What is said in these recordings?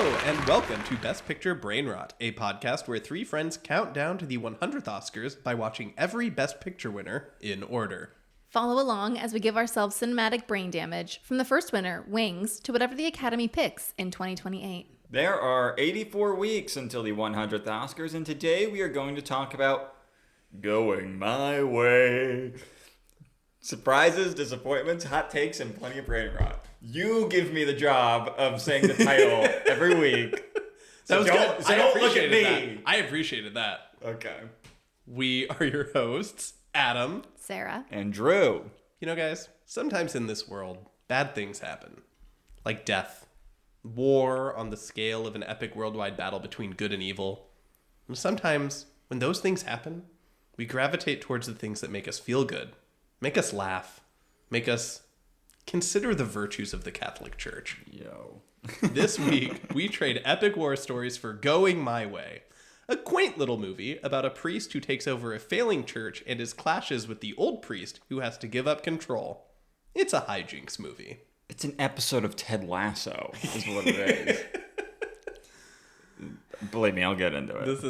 Hello, and welcome to Best Picture Brainrot, a podcast where three friends count down to the 100th Oscars by watching every Best Picture winner in order. Follow along as we give ourselves cinematic brain damage from the first winner, Wings, to whatever the Academy picks in 2028. There are 84 weeks until the 100th Oscars, and today we are going to talk about Going My Way. Surprises, disappointments, hot takes, and plenty of brain rot. You give me the job of saying the title every week. That was good. So don't look at me. I appreciated that. Okay. We are your hosts, Adam, Sarah, And Drew. You know, guys, sometimes in this world, bad things happen. Like death. War on the scale of an epic worldwide battle between good and evil. And sometimes, when those things happen, we gravitate towards the things that make us feel good, make us laugh, make us consider the virtues of the Catholic Church. Yo. This week, we trade epic war stories for Going My Way, a quaint little movie about a priest who takes over a failing church and his clashes with the old priest who has to give up control. It's a hijinks movie. It's an episode of Ted Lasso, is what it is. Believe me, I'll get into it. This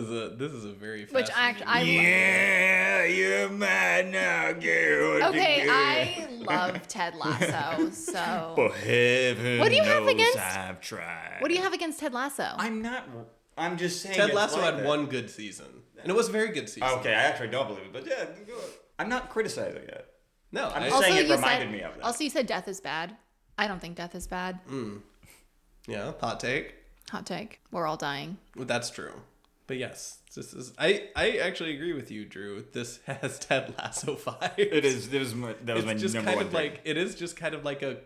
is a very fast which I Yeah, you might not get what okay, you I love Ted Lasso. So For heaven What do you have knows against- I've tried. what do you have against Ted Lasso? I'm just saying. Ted it's Lasso like had that. one good season, and it was a very good season. Okay, I actually don't believe it, but yeah, go ahead. I'm not criticizing it. No, I'm I, just saying it you reminded said, me of that. Also, you said death is bad. I don't think death is bad. yeah, hot take. Hot take. We're all dying. Well, that's true. But yes, this is. I actually agree with you, Drew. This has Ted Lasso vibes. It is. That was my Just number kind one of thing. like it is just kind of like a.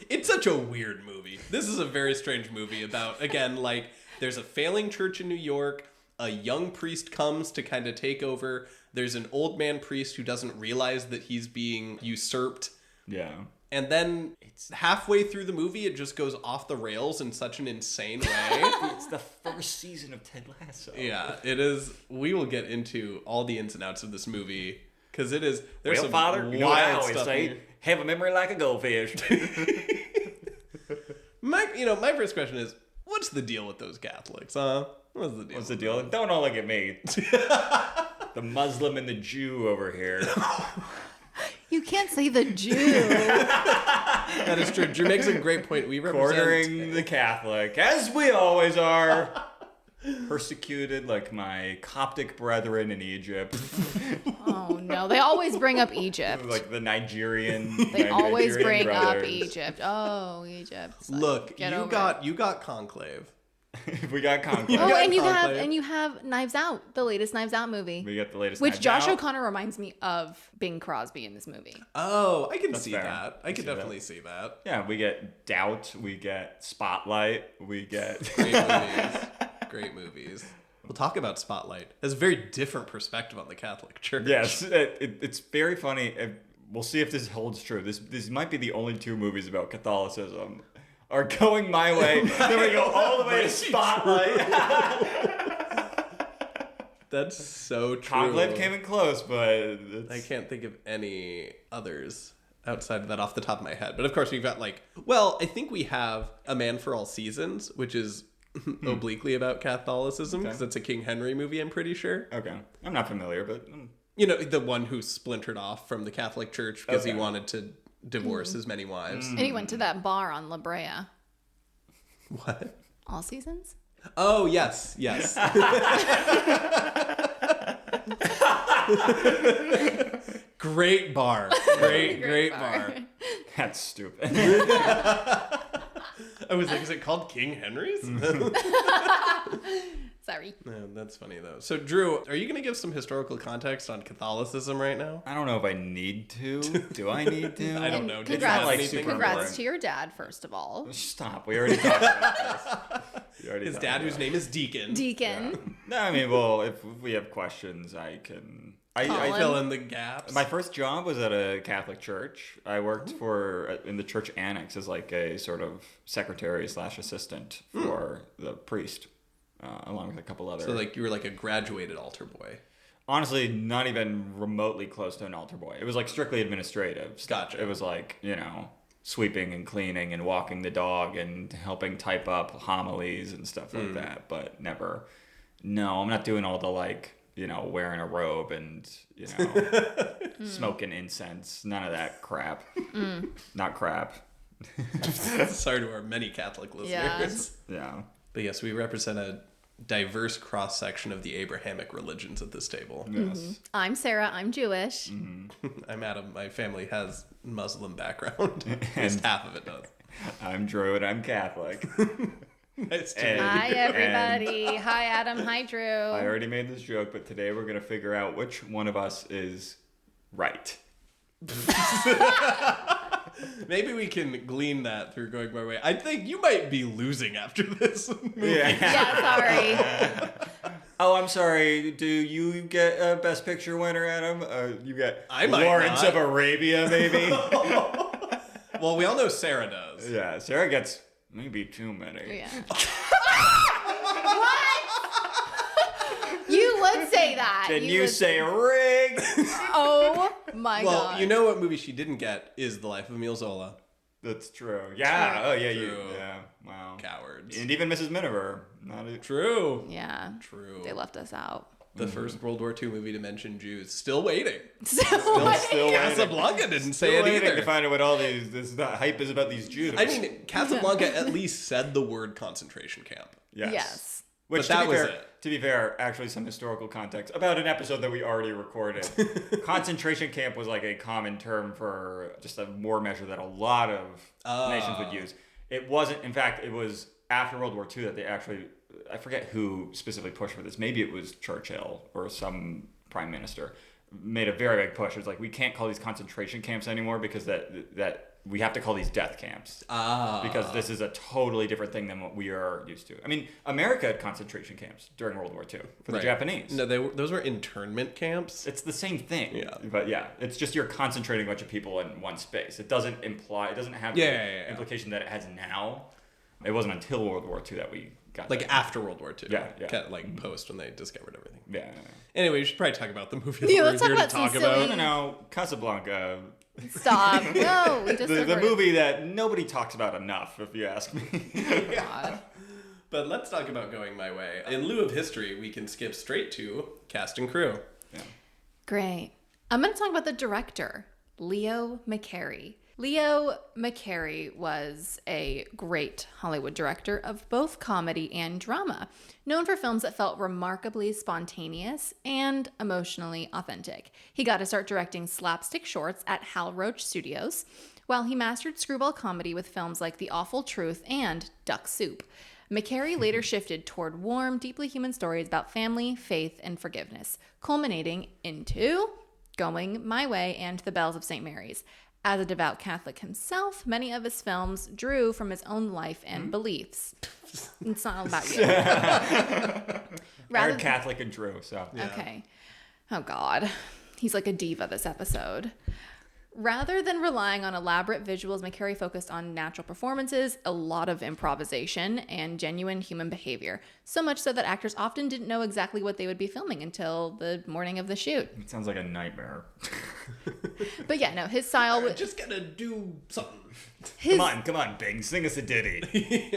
It's such a weird movie. This is a very strange movie about, again, like there's a failing church in New York. A young priest comes to kind of take over. There's an old man priest who doesn't realize that he's being usurped. Yeah. And then it's halfway through the movie, it just goes off the rails in such an insane way. It's the first season of Ted Lasso. Yeah, it is. We will get into all the ins and outs of this movie because it is. There's Well, some Father, wild you know what I always stuff. say? Have a memory like a goldfish. My first question is, what's the deal with those Catholics, huh? What's the deal? What's the deal? Don't all look at me. The Muslim and the Jew over here. You can't say the Jew. That is true. Drew makes a great point. We represent. Cornering the Catholic, as we always are. Persecuted like my Coptic brethren in Egypt. Oh no, they always bring up Egypt. Like the Nigerian. They always Nigerian bring brothers. up Egypt. Oh, Egypt. It's like, Look, get you over got Conclave. We got Conclave. Oh, got and Conclave. you have Knives Out, the latest Knives Out movie, We got the latest. which Knives Josh Out. O'Connor reminds me of Bing Crosby in this movie. Oh, I can That's see fair. that. I I can see that. definitely see that. Yeah, we get Doubt. We get Spotlight. We get. Great movies. Great movies. We'll talk about Spotlight. It has a very different perspective on the Catholic Church. Yes, it's very funny. We'll see if this holds true. This might be the only two movies about Catholicism are Going My Way. Then we go all the way to Spotlight. That's so true. Conclave came in close, but I can't think of any others outside of that off the top of my head. But of course, we've got I think we have A Man for All Seasons, which is obliquely about Catholicism because it's a King Henry movie, I'm pretty sure. Okay, I'm not familiar, but You know, the one who splintered off from the Catholic Church because he Okay. wanted to divorce as many wives. And he went to that bar on La Brea. What? All Seasons? Oh, yes. Great bar. Great bar. that's stupid. I was like, is it called King Henry's? Sorry. No, that's funny, though. So, Drew, are you going to give some historical context on Catholicism right now? I don't know if I need to. Do I need to? I don't know. It's not like super Congrats important. to your dad, first of all. Stop. We already talked about this. His dad, whose name is Deacon. Deacon. No, I mean, well, if we have questions, I can. I Colin. Fill in the gaps. My first job was at a Catholic church. I worked in the church annex as like a sort of secretary / assistant for the priest, along with a couple other. So, you were like a graduated altar boy. Honestly, not even remotely close to an altar boy. It was like strictly administrative stuff. Gotcha. It was like, sweeping and cleaning and walking the dog and helping type up homilies and stuff like that, but never. No, I'm not doing all the like, wearing a robe and, smoking incense. None of that crap. Not crap. Sorry to our many Catholic listeners. Yeah. But yes, we represent a diverse cross-section of the Abrahamic religions at this table. Yes. I'm Sarah. I'm Jewish. I'm Adam. My family has Muslim background. At least half of it does. I'm Drew and I'm Catholic. Nice to meet you. Hi, everybody. Hi, Adam. Hi, Drew. I already made this joke, but today we're going to figure out which one of us is right. Maybe we can glean that through going my way. I think you might be losing after this movie. Yeah, sorry. Oh, I'm sorry. Do you get a Best Picture winner, Adam? You get I might Lawrence not. of Arabia, maybe? Well, we all know Sarah does. Yeah, Sarah gets maybe too many. Yeah. What? You would say that. Can you would... say ring? Oh my Well, god. you know what movie she didn't get is The Life of Emile Zola. That's true. Yeah. Oh, yeah. True. Yeah. Wow. Cowards. And even Mrs. Miniver. Not a... True. Yeah. True. They left us out. The first World War II movie to mention Jews. Still waiting. Still waiting. Casablanca didn't say Still it waiting either. to find out what all this hype is about these Jews. I mean, Casablanca at least said the word concentration camp. Yes. Which, But that to be was fair, it. to be fair, actually some historical context about an episode that we already recorded. Concentration camp was like a common term for just a war measure that a lot of nations would use. It wasn't, in fact, it was after World War II that they actually, I forget who specifically pushed for this. Maybe it was Churchill or some prime minister made a very big push. It was like, we can't call these concentration camps anymore because that we have to call these death camps. Because this is a totally different thing than what we are used to. I mean, America had concentration camps during World War II for the Japanese. No, those were internment camps. It's the same thing. Yeah. But yeah, it's just you're concentrating a bunch of people in one space. It doesn't have the implication that it has now. It wasn't until World War II that we got Like that. after World War II. Yeah. Kind of like post when they discovered everything. Yeah. Anyway, we should probably talk about the movie that Yeah, we're let's talk here to about some talk silly- about. No, Casablanca. Stop. No, we just The movie that nobody talks about enough, if you ask me. God. But let's talk about Going My Way. In lieu of history, we can skip straight to cast and crew. Yeah. Great. I'm going to talk about the director, Leo McCarey. Leo McCarey was a great Hollywood director of both comedy and drama, known for films that felt remarkably spontaneous and emotionally authentic. He got to start directing slapstick shorts at Hal Roach Studios, while he mastered screwball comedy with films like The Awful Truth and Duck Soup. McCarey later shifted toward warm, deeply human stories about family, faith, and forgiveness, culminating into Going My Way and The Bells of St. Mary's. As a devout Catholic himself, many of his films drew from his own life and beliefs. It's not all about you. I'm Catholic and Drew, so. Yeah. Okay. Oh, God. He's like a diva this episode. Rather than relying on elaborate visuals, McCarey focused on natural performances, a lot of improvisation, and genuine human behavior. So much so that actors often didn't know exactly what they would be filming until the morning of the shoot. It sounds like a nightmare. But yeah, no, his style was... Just gotta do something. Come on, Bing, sing us a ditty.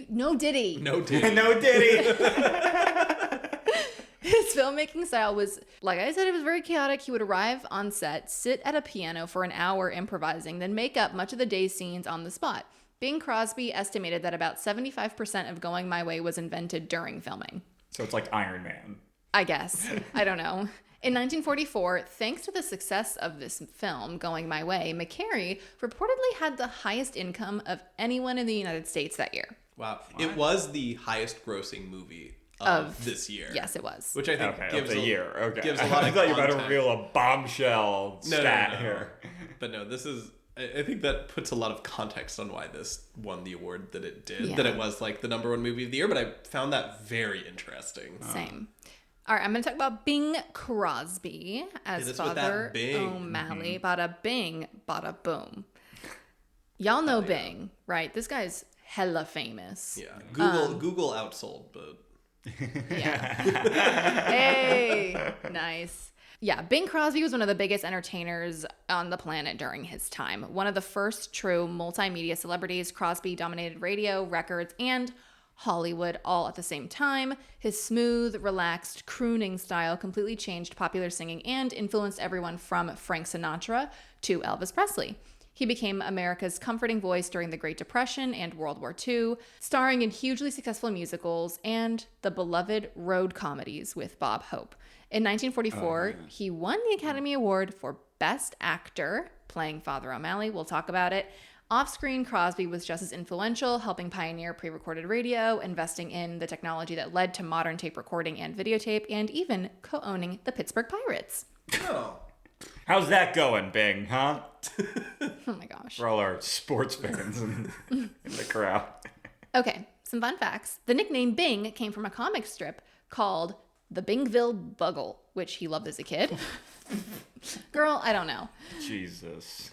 No ditty. No ditty. No ditty. His filmmaking style was, like I said, it was very chaotic. He would arrive on set, sit at a piano for an hour improvising, then make up much of the day's scenes on the spot. Bing Crosby estimated that about 75% of Going My Way was invented during filming. So it's like Iron Man. I guess. I don't know. In 1944, thanks to the success of this film, Going My Way, McCarey reportedly had the highest income of anyone in the United States that year. Wow. It was the highest grossing movie of this year. Yes, it was. Which I think gives a year. Okay. gives a lot I of thought you were about to context. reveal a bombshell stat here. But no, this is... I think that puts a lot of context on why this won the award that it did. Yeah. That it was like the #1 movie of the year, but I found that very interesting. Same. All right, I'm going to talk about Bing Crosby as Hit us with that Father Bing. O'Malley. Bada bing, bada boom. Y'all know Bing, right? This guy's hella famous. Yeah. Google outsold, but... Yeah. Hey, nice. Yeah, Bing Crosby was one of the biggest entertainers on the planet during his time. One of the first true multimedia celebrities, Crosby dominated radio, records, and Hollywood all at the same time. His smooth, relaxed, crooning style completely changed popular singing and influenced everyone from Frank Sinatra to Elvis Presley. He became America's comforting voice during the Great Depression and World War II, starring in hugely successful musicals and the beloved road comedies with Bob Hope. In 1944, he won the Academy Award for Best Actor, playing Father O'Malley. We'll talk about it. Off-screen, Crosby was just as influential, helping pioneer pre-recorded radio, investing in the technology that led to modern tape recording and videotape, and even co-owning the Pittsburgh Pirates. Oh. How's that going, Bing, huh? Oh my gosh. For all our sports fans in the crowd. Okay, some fun facts. The nickname Bing came from a comic strip called The Bingville Buggle, which he loved as a kid. Girl, I don't know. Jesus.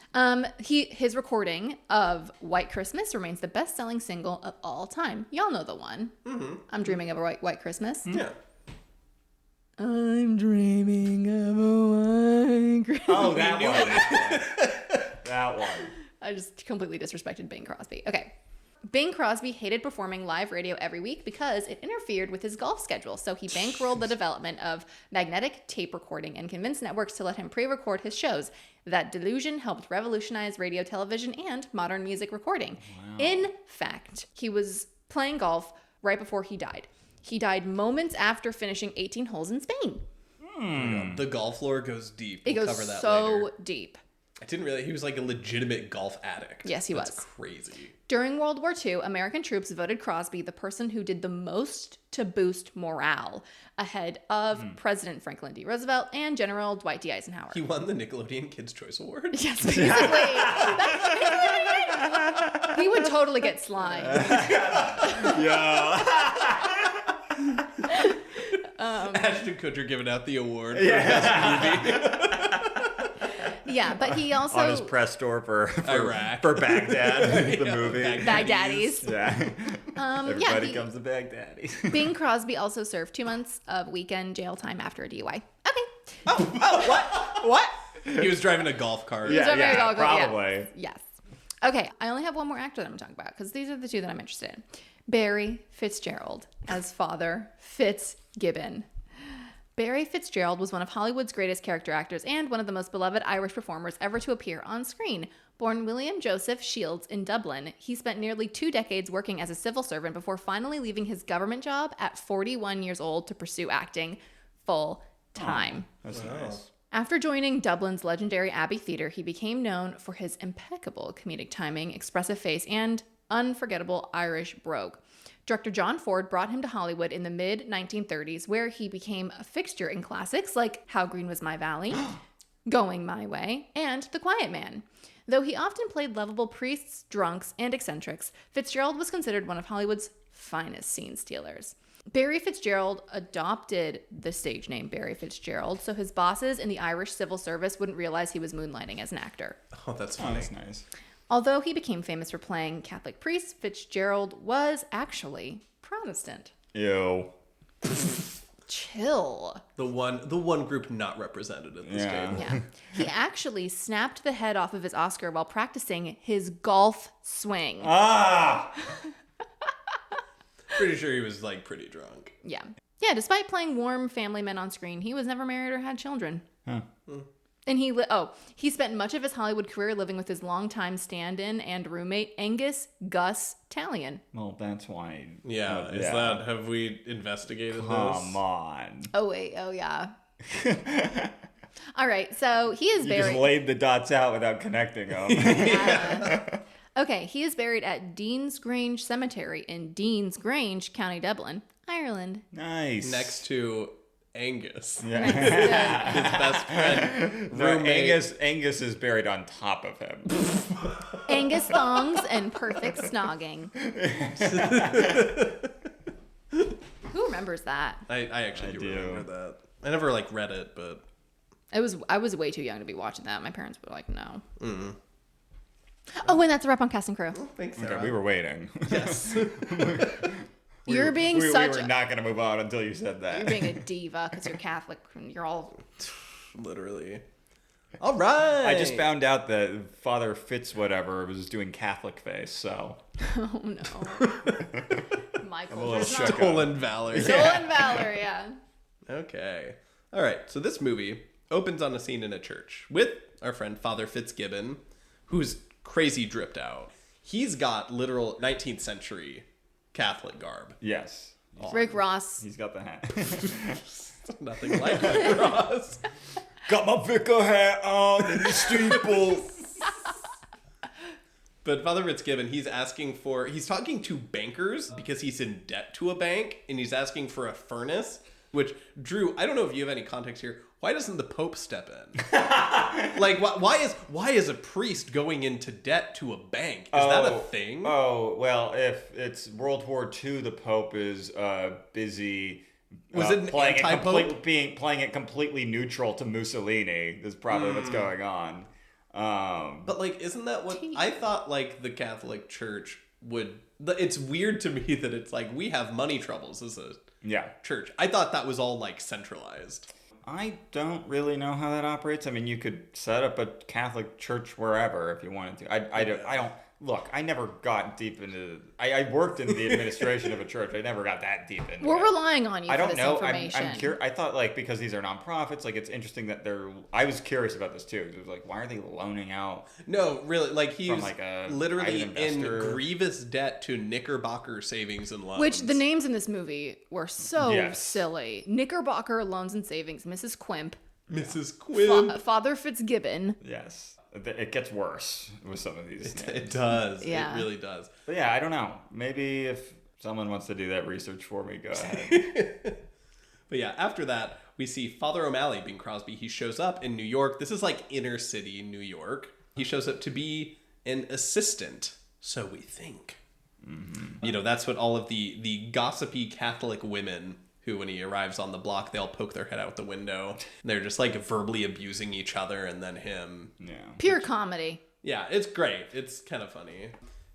His recording of White Christmas remains the best-selling single of all time. Y'all know the one. Mm-hmm. I'm dreaming of a white Christmas. Yeah. I'm dreaming of a white Christmas. Oh, that one. That one. I just completely disrespected Bing Crosby. Okay. Bing Crosby hated performing live radio every week because it interfered with his golf schedule. So he bankrolled the development of magnetic tape recording and convinced networks to let him pre-record his shows. That delusion helped revolutionize radio, television, and modern music recording. Wow. In fact, he was playing golf right before he died. He died moments after finishing 18 holes in Spain. The golf lore goes deep. It goes cover that so later. deep. I didn't realize he was like a legitimate golf addict. Yes, he That's was. Crazy. During World War II, American troops voted Crosby the person who did the most to boost morale, ahead of President Franklin D. Roosevelt and General Dwight D. Eisenhower. He won the Nickelodeon Kids' Choice Award. Yes, basically. He would totally get slimed. Yeah. Ashton Kutcher giving out the award for Yeah. best movie. Yeah, but he also... On his press tour for Iraq. For Baghdad, the movie. Baghdaddies. Yeah. Everybody he- comes to Baghdad. Bing Crosby also served 2 months of weekend jail time after a DUI. Okay. What? He was driving a golf cart. Yeah, Very well, probably. Yes. Okay, I only have one more actor that I'm going to talk about because these are the two that I'm interested in. Barry Fitzgerald as Father Fitzgibbon. Barry Fitzgerald was one of Hollywood's greatest character actors and one of the most beloved Irish performers ever to appear on screen. Born William Joseph Shields in Dublin, he spent nearly 2 decades working as a civil servant before finally leaving his government job at 41 years old to pursue acting full time. That's nice. After joining Dublin's legendary Abbey Theatre, he became known for his impeccable comedic timing, expressive face, and unforgettable Irish brogue. Director John Ford brought him to Hollywood in the mid-1930s, where he became a fixture in classics like How Green Was My Valley, Going My Way, and The Quiet Man. Though he often played lovable priests, drunks, and eccentrics, Fitzgerald was considered one of Hollywood's finest scene stealers. Barry Fitzgerald adopted the stage name Barry Fitzgerald, so his bosses in the Irish civil service wouldn't realize he was moonlighting as an actor. Oh, that's Oh, funny. that's nice. Although he became famous for playing Catholic priests, Fitzgerald was actually Protestant. Ew. Chill. The one group not represented at this Yeah. game. Yeah. He actually snapped the head off of his Oscar while practicing his golf swing. Ah! Pretty sure he was like pretty drunk. Yeah. Yeah, despite playing warm family men on screen, he was never married or had children. Huh. And he spent much of his Hollywood career living with his longtime stand-in and roommate, Angus Gus Talion. Well, that's why. Yeah, have we investigated Come this? on. Oh, wait. Oh, yeah. All right. So he is You buried. just laid the dots out without connecting them. Okay. He is buried at Dean's Grange Cemetery in Dean's Grange, County Dublin, Ireland. Nice. Next to Angus, Yeah. his best friend, No, roommate. Angus is buried on top of him. Angus thongs and perfect snogging. Who remembers that? I actually do do. remember that. I never like read it, but I was way too young to be watching that. My parents were like, no. Oh, and that's a wrap on Cast and Crew. thanks, Sarah. Okay, we were waiting. Yes. You're being we such were not going to move on until you said you're that. being a diva because you're Catholic and you're all Literally. All right. I just found out that Father Fitz whatever was doing Catholic face, so. Oh no. Michael. I'm a little there's not- shook. Stolen valor. Stolen valor, yeah. Okay. All right. So this movie opens on a scene in a church with our friend Father Fitzgibbon, who's crazy dripped out. He's got literal 19th century Catholic garb. Yes. Rick Ross. He's got the hat. Nothing like that, Ross. Got my vicar hat on in the steeple. But Father Fitzgibbon, he's talking to bankers because he's in debt to a bank, and he's asking for a furnace, which, Drew, I don't know if you have any context here. Why doesn't the Pope step in? Like, why is a priest going into debt to a bank? Is that a thing? Oh, well, if it's World War II, the Pope is busy. Was it an anti-Pope? Playing it completely neutral to Mussolini is probably what's going on. But, like, isn't that what... I thought, like, the Catholic Church would... It's weird to me that it's like, we have money troubles as a church. I thought that was all, like, centralized. I don't really know how that operates. I mean, you could set up a Catholic church wherever if you wanted to. I don't... Look, I never got deep into... I worked in the administration of a church. I never got that deep into We're it. relying on you for this information. I'm curious. I thought, like, because these are nonprofits, like, it's interesting that they're... I was curious about this, too. It was like, why are they loaning out... No, really, like, he's from, like, a literally private in investor? grievous debt to Knickerbocker Savings and Loans. Which the names in this movie were so Yes. silly. Knickerbocker Loans and Savings, Mrs. Quimp, Mrs. Quinn. Father Fitzgibbon. Yes. It gets worse with some of these names. It does. Yeah. It really does. But yeah, I don't know. Maybe if someone wants to do that research for me, go ahead. But yeah, after that, we see Father O'Malley, Bing Crosby. He shows up in New York. This is like inner city New York. He shows up to be an assistant, so we think. Mm-hmm. You know, that's what all of the gossipy Catholic women who, when he arrives on the block, they'll poke their head out the window. They're just like verbally abusing each other and then him. Yeah. Pure comedy. Yeah, it's great. It's kind of funny.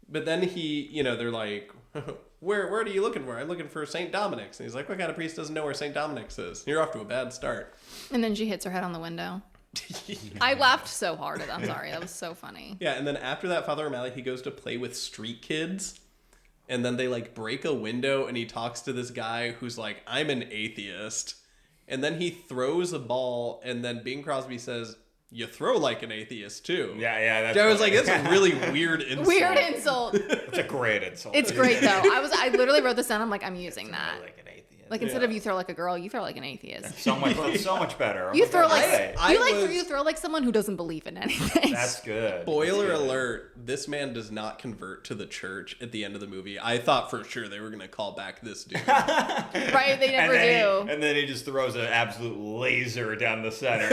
But then they're like, where are you looking for? I'm looking for St. Dominic's. And he's like, what kind of priest doesn't know where St. Dominic's is? You're off to a bad start. And then she hits her head on the window. I laughed so hard at that. I'm sorry. That was so funny. Yeah, and then after that, Father O'Malley, he goes to play with street kids. And then they, like, break a window, and he talks to this guy who's like, I'm an atheist. And then he throws a ball, and then Bing Crosby says, you throw like an atheist, too. Yeah. I was like, that's a really weird insult. Weird insult. It's a great insult. It's great, though. I literally wrote this down. I'm like, I'm using that. Like an atheist. Like, instead of you throw like a girl, you throw like an atheist. So much better. You throw like Hey, you throw like someone who doesn't believe in anything. that's good. Spoiler That's good. alert, this man does not convert to the church at the end of the movie. I thought for sure they were going to call back this dude. Right? They never do. And then he just throws an absolute laser down the center.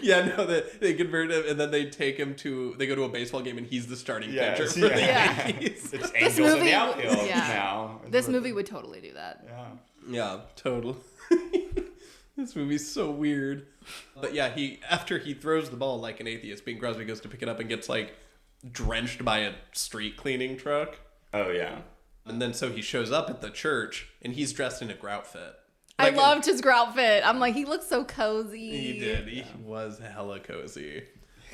Yeah, no, they convert him, and then they go to a baseball game, and he's the starting pitcher for the Yeah. Yankees. It's angels in the outfield yeah. now. This movie would totally do that. Yeah. Yeah, totally. This movie's so weird. But yeah, after he throws the ball like an atheist, Bing Crosby goes to pick it up and gets like drenched by a street cleaning truck. Oh yeah. And then so he shows up at the church, and he's dressed in a grout fit. I loved his grout fit. I'm like, he looks so cozy. He did. He was hella cozy.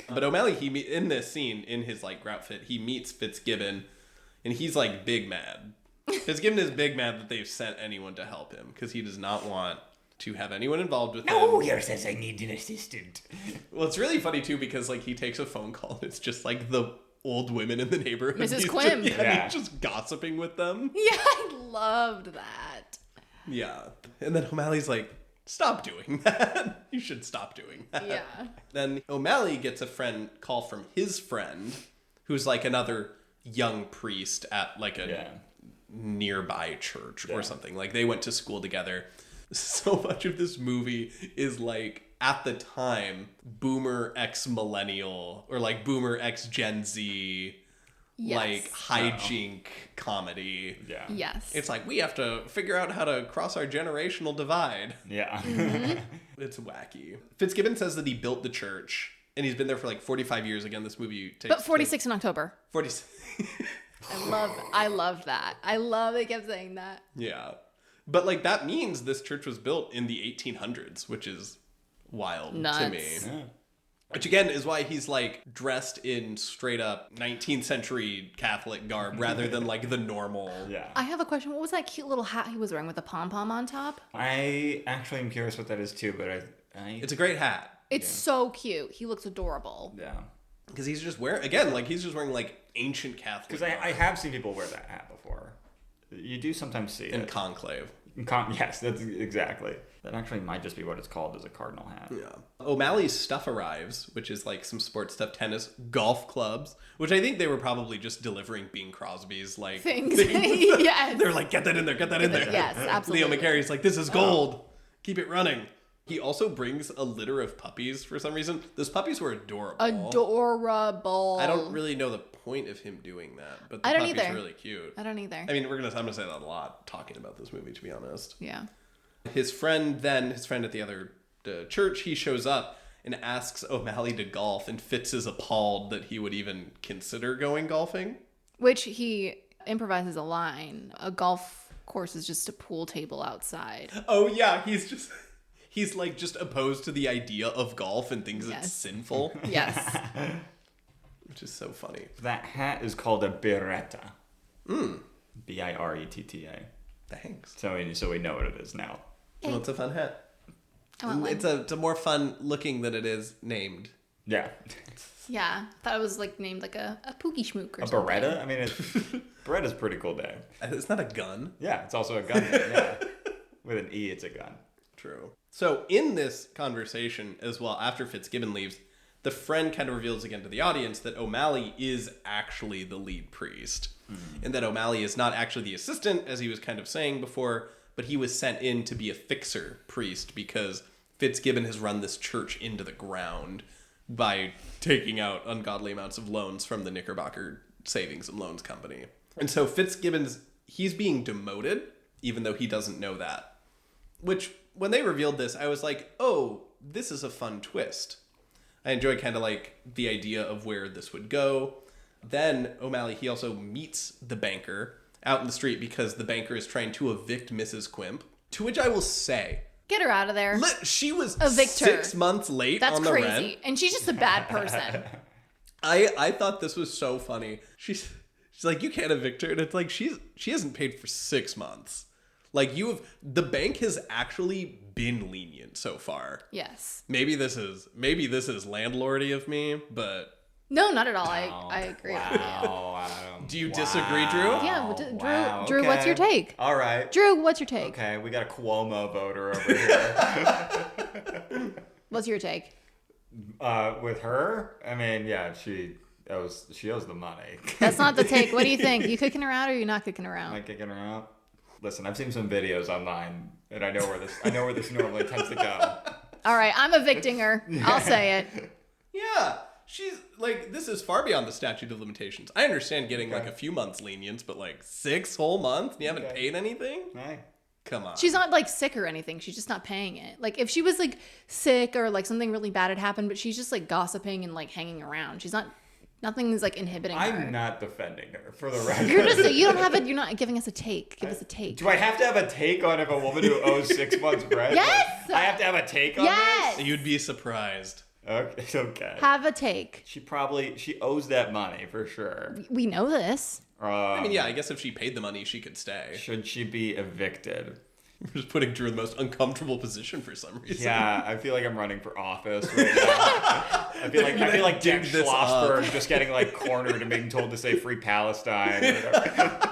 But O'Malley, in this scene, in his like grout fit, he meets Fitzgibbon, and he's like big mad. Fitzgibbon is big mad that they've sent anyone to help him because he does not want to have anyone involved with him. No, here says I need an assistant. Well, it's really funny too because like he takes a phone call, and it's just like the old women in the neighborhood. Mrs. He's Quim. He's just gossiping with them. Yeah, I loved that. Yeah. And then O'Malley's like, stop doing that. You should stop doing that. Yeah. Then O'Malley gets a call from his friend, who's like another young priest at like a nearby church or something. Like they went to school together. So much of this movie is like, at the time, boomer X millennial or like boomer X Gen Z. Yes. Like hijink comedy. Yeah. Yes. It's like we have to figure out how to cross our generational divide. Yeah. It's wacky. Fitzgibbon says that he built the church and he's been there for like 45 years. Again, this movie takes But 46 in October. 46. I love that. I love they kept saying that. Yeah. But, like, that means this church was built in the 1800s, which is wild to me. Yeah. Which, again, is why he's, like, dressed in straight-up 19th century Catholic garb rather than, like, the normal... Yeah. I have a question. What was that cute little hat he was wearing with the pom-pom on top? I actually am curious what that is, too, but It's a great hat. It's so cute. He looks adorable. Yeah. Because he's just wearing... Again, like, he's just wearing, like, ancient Catholic Because I have seen people wear that hat before. You do sometimes see in it. conclave. Yes, that's exactly. That actually might just be what it's called as a cardinal hat. Yeah. O'Malley's stuff arrives, which is like some sports stuff, tennis, golf clubs, which I think they were probably just delivering Bing Crosby's like Things. Yes. They're like, get that in there, get that in there. Yes, absolutely. Leo McCarey's like, this is gold. Keep it running. He also brings a litter of puppies for some reason. Those puppies were adorable. Adorable. I don't really know the point of him doing that, but the I don't puppies either. are really cute. I don't either. I mean, I'm gonna say that a lot talking about this movie, to be honest. Yeah. His friend at the other church, he shows up and asks O'Malley to golf, and Fitz is appalled that he would even consider going golfing. Which he improvises a line. A golf course is just a pool table outside. Oh yeah, he's like just opposed to the idea of golf and thinks Yes. it's sinful. Yes. Which is so funny. That hat is called a biretta. Biretta. Thanks. So we know what it is now. Well, it's a fun hat. I want one. It's a more fun looking than it is named. Yeah. Yeah. Thought it was like named like a Pookie Schmook or A something. Beretta? I mean, Beretta's a pretty cool name. It's not a gun. Yeah, it's also a gun name, yeah. With an E, it's a gun. True. So in this conversation as well, after Fitzgibbon leaves, the friend kind of reveals again to the audience that O'Malley is actually the lead priest. And that O'Malley is not actually the assistant, as he was kind of saying before, but he was sent in to be a fixer priest because Fitzgibbon has run this church into the ground by taking out ungodly amounts of loans from the Knickerbocker Savings and Loans Company. And so he's being demoted, even though he doesn't know that. Which, when they revealed this, I was like, oh, this is a fun twist. I enjoy kind of like the idea of where this would go. Then O'Malley, he also meets the banker out in the street because the banker is trying to evict Mrs. Quimp. To which I will say, Get her out of there. she was Evict her. 6 months late That's on the crazy. rent. And she's just a bad person. I thought this was so funny. She's like, you can't evict her. And it's like, she hasn't paid for 6 months. Like, the bank has actually been lenient so far. Yes. Maybe this is landlordy of me, but No, not at all. I agree with you. Wow. do you disagree, Drew? Yeah, well, Wow, Drew, what's your take? All right. Drew, what's your take? Okay, we got a Cuomo voter over here. What's your take? With her, I mean, yeah, she owes the money. That's not the take. What do you think? You kicking her out or are you not kicking her Am I out? kicking her out? Listen, I've seen some videos online, and I know where this normally tends to go. All right, I'm evicting her. I'll say it. Yeah. She's like, this is far beyond the statute of limitations. I understand getting like a few months lenience, but like 6 whole months and you haven't paid anything? Hey. Come on. She's not like sick or anything. She's just not paying it. Like if she was like sick or like something really bad had happened, but she's just like gossiping and like hanging around. Nothing's like inhibiting her. I'm not defending her, for the record. You're not giving us a take. Give us a take. Do I have to have a take on if a woman who owes 6 months rent? Yes! I have to have a take on Yes! You'd be surprised. this? Okay. Have a take. She owes that money for sure. We know this. I mean, yeah, I guess if she paid the money, she could stay. Should she be evicted? We're just putting Drew in the most uncomfortable position for some reason. Yeah, I feel like I'm running for office right now. I feel like Jack dig this Schlossberg just getting like cornered and being told to say free Palestine. Or whatever.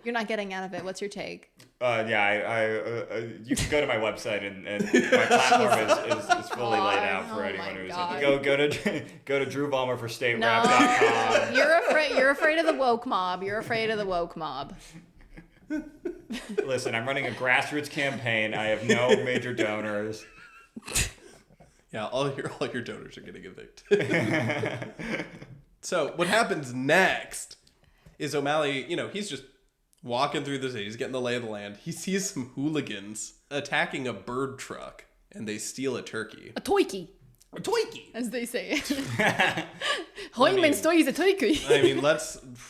You're not getting out of it. What's your take? You can go to my website and my platform is fully laid out for Oh anyone my who's God. go to Drew Ballmer for No, staterap.com. you're afraid of the woke mob. You're afraid of the woke mob. Listen, I'm running a grassroots campaign. I have no major donors. Yeah, all your donors are getting evicted. So what happens next is O'Malley, he's just walking through the city. He's getting the lay of the land. He sees some hooligans attacking a bird truck, and they steal a turkey. A toiki, A toiki! as they say. stories a turkey. I mean,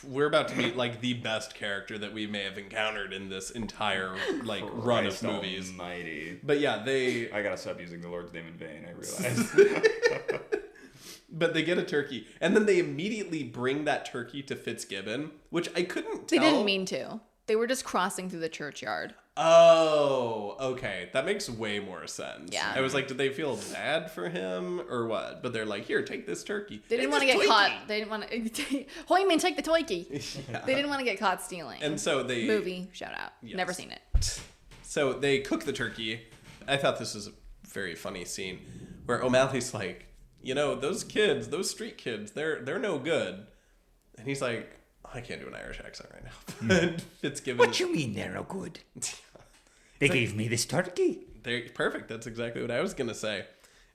we're about to meet like the best character that we may have encountered in this entire like run of movies. Almighty. But yeah, I gotta stop using the Lord's name in vain, I realize. But they get a turkey, and then they immediately bring that turkey to Fitzgibbon, which I couldn't tell. They didn't mean to. They were just crossing through the churchyard. Oh, okay. That makes way more sense. Yeah. I was like, did they feel bad for him or what? But they're like, here, take this turkey. They didn't want to get caught. They didn't want to. Hoyman, take the turkey. Yeah. They didn't want to get caught stealing. And so they... Movie, shout out. Yes. Never seen it. So they cook the turkey. I thought this was a very funny scene where O'Malley's like, you know, those kids, those street kids, they're no good. And he's like, I can't do an Irish accent right now. And Fitzgibbon... What you mean they're no good? They gave me this turkey. They're perfect. That's exactly what I was going to say.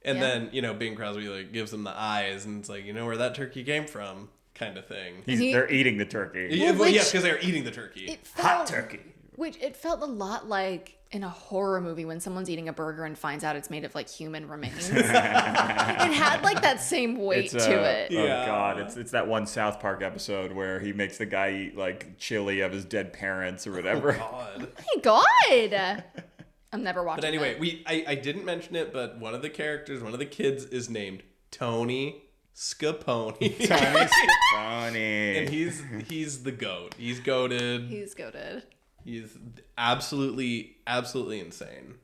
And then, you know, Bing Crosby like gives them the eyes and it's like, you know where that turkey came from kind of thing. They're eating the turkey. Yeah, well, yeah, because they're eating the turkey. Hot turkey. Which it felt a lot like in a horror movie when someone's eating a burger and finds out it's made of like human remains. It had like that same weight to it. Yeah. Oh God, it's that one South Park episode where he makes the guy eat like chili of his dead parents or whatever. Oh, God. My God. I'm never watching. But anyway, I didn't mention it, but one of the characters, one of the kids is named Tony Scapone. Tony Scapone. And he's the goat. He's goated. He's goated. He's absolutely insane.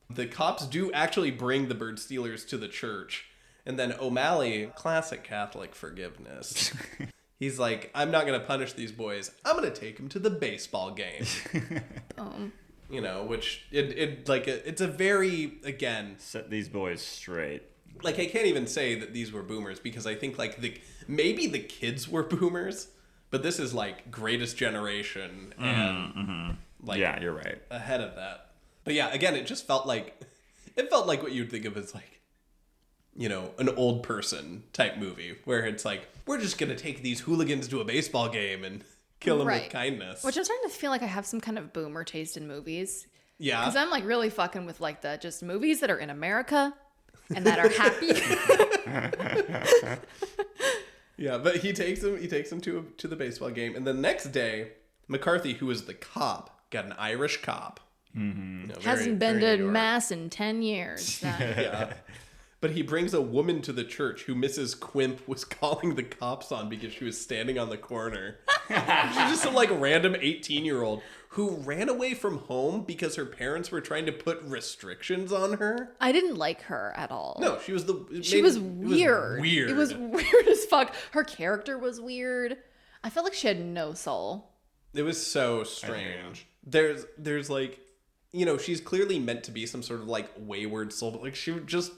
The cops do actually bring the bird stealers to the church. And then O'Malley, classic Catholic forgiveness. He's like, I'm not going to punish these boys. I'm going to take them to the baseball game. You know, which it's a very, again... Set these boys straight. Like, I can't even say that these were boomers because I think, like, maybe the kids were boomers. But this is like Greatest Generation and like yeah, you're right. ahead of that. But yeah, again, it felt like what you'd think of as like, you know, an old person type movie where it's like, we're just gonna take these hooligans to a baseball game and kill them with kindness. Which I'm starting to feel like I have some kind of boomer taste in movies. Yeah, because I'm like really fucking with like the just movies that are in America and that are happy. Yeah, but he takes them to the baseball game, and the next day, McCarthy, who was the cop, got an Irish cop. Mm-hmm. You know, hasn't been to mass in 10 years. Yeah, but he brings a woman to the church who Mrs. Quimp was calling the cops on because she was standing on the corner. She's just some like random 18-year-old who ran away from home because her parents were trying to put restrictions on her. I didn't like her at all. No, she was weird. It was weird as fuck. Her character was weird. I felt like she had no soul. It was so strange. There's like, you know, she's clearly meant to be some sort of like wayward soul, but like she just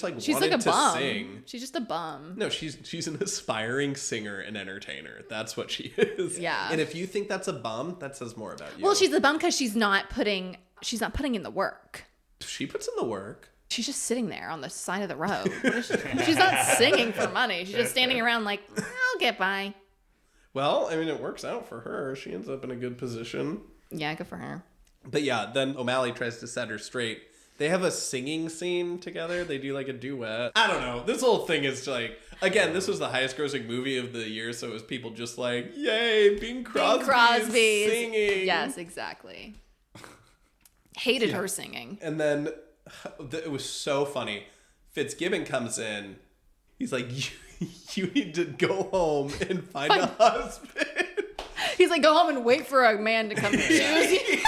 like she's wanted like a to bum. sing. She's just a bum. No, she's an aspiring singer and entertainer. That's what she is. Yeah. And if you think that's a bum, that says more about you. Well, she's a bum because she's not putting in the work. She puts in the work. She's just sitting there on the side of the road. What is she's not singing for money. She's just standing around like, I'll get by. Well, I mean, it works out for her. She ends up in a good position. Yeah, good for her. But yeah, then O'Malley tries to set her straight. They have a singing scene together. They do like a duet. I don't know. This whole thing is like, again, this was the highest grossing movie of the year. So it was people just like, yay, Bing Crosby singing. Yes, exactly. Hated her singing. And then it was so funny. Fitzgibbon comes in. He's like, you need to go home and find a husband. He's like, go home and wait for a man to come to choose you.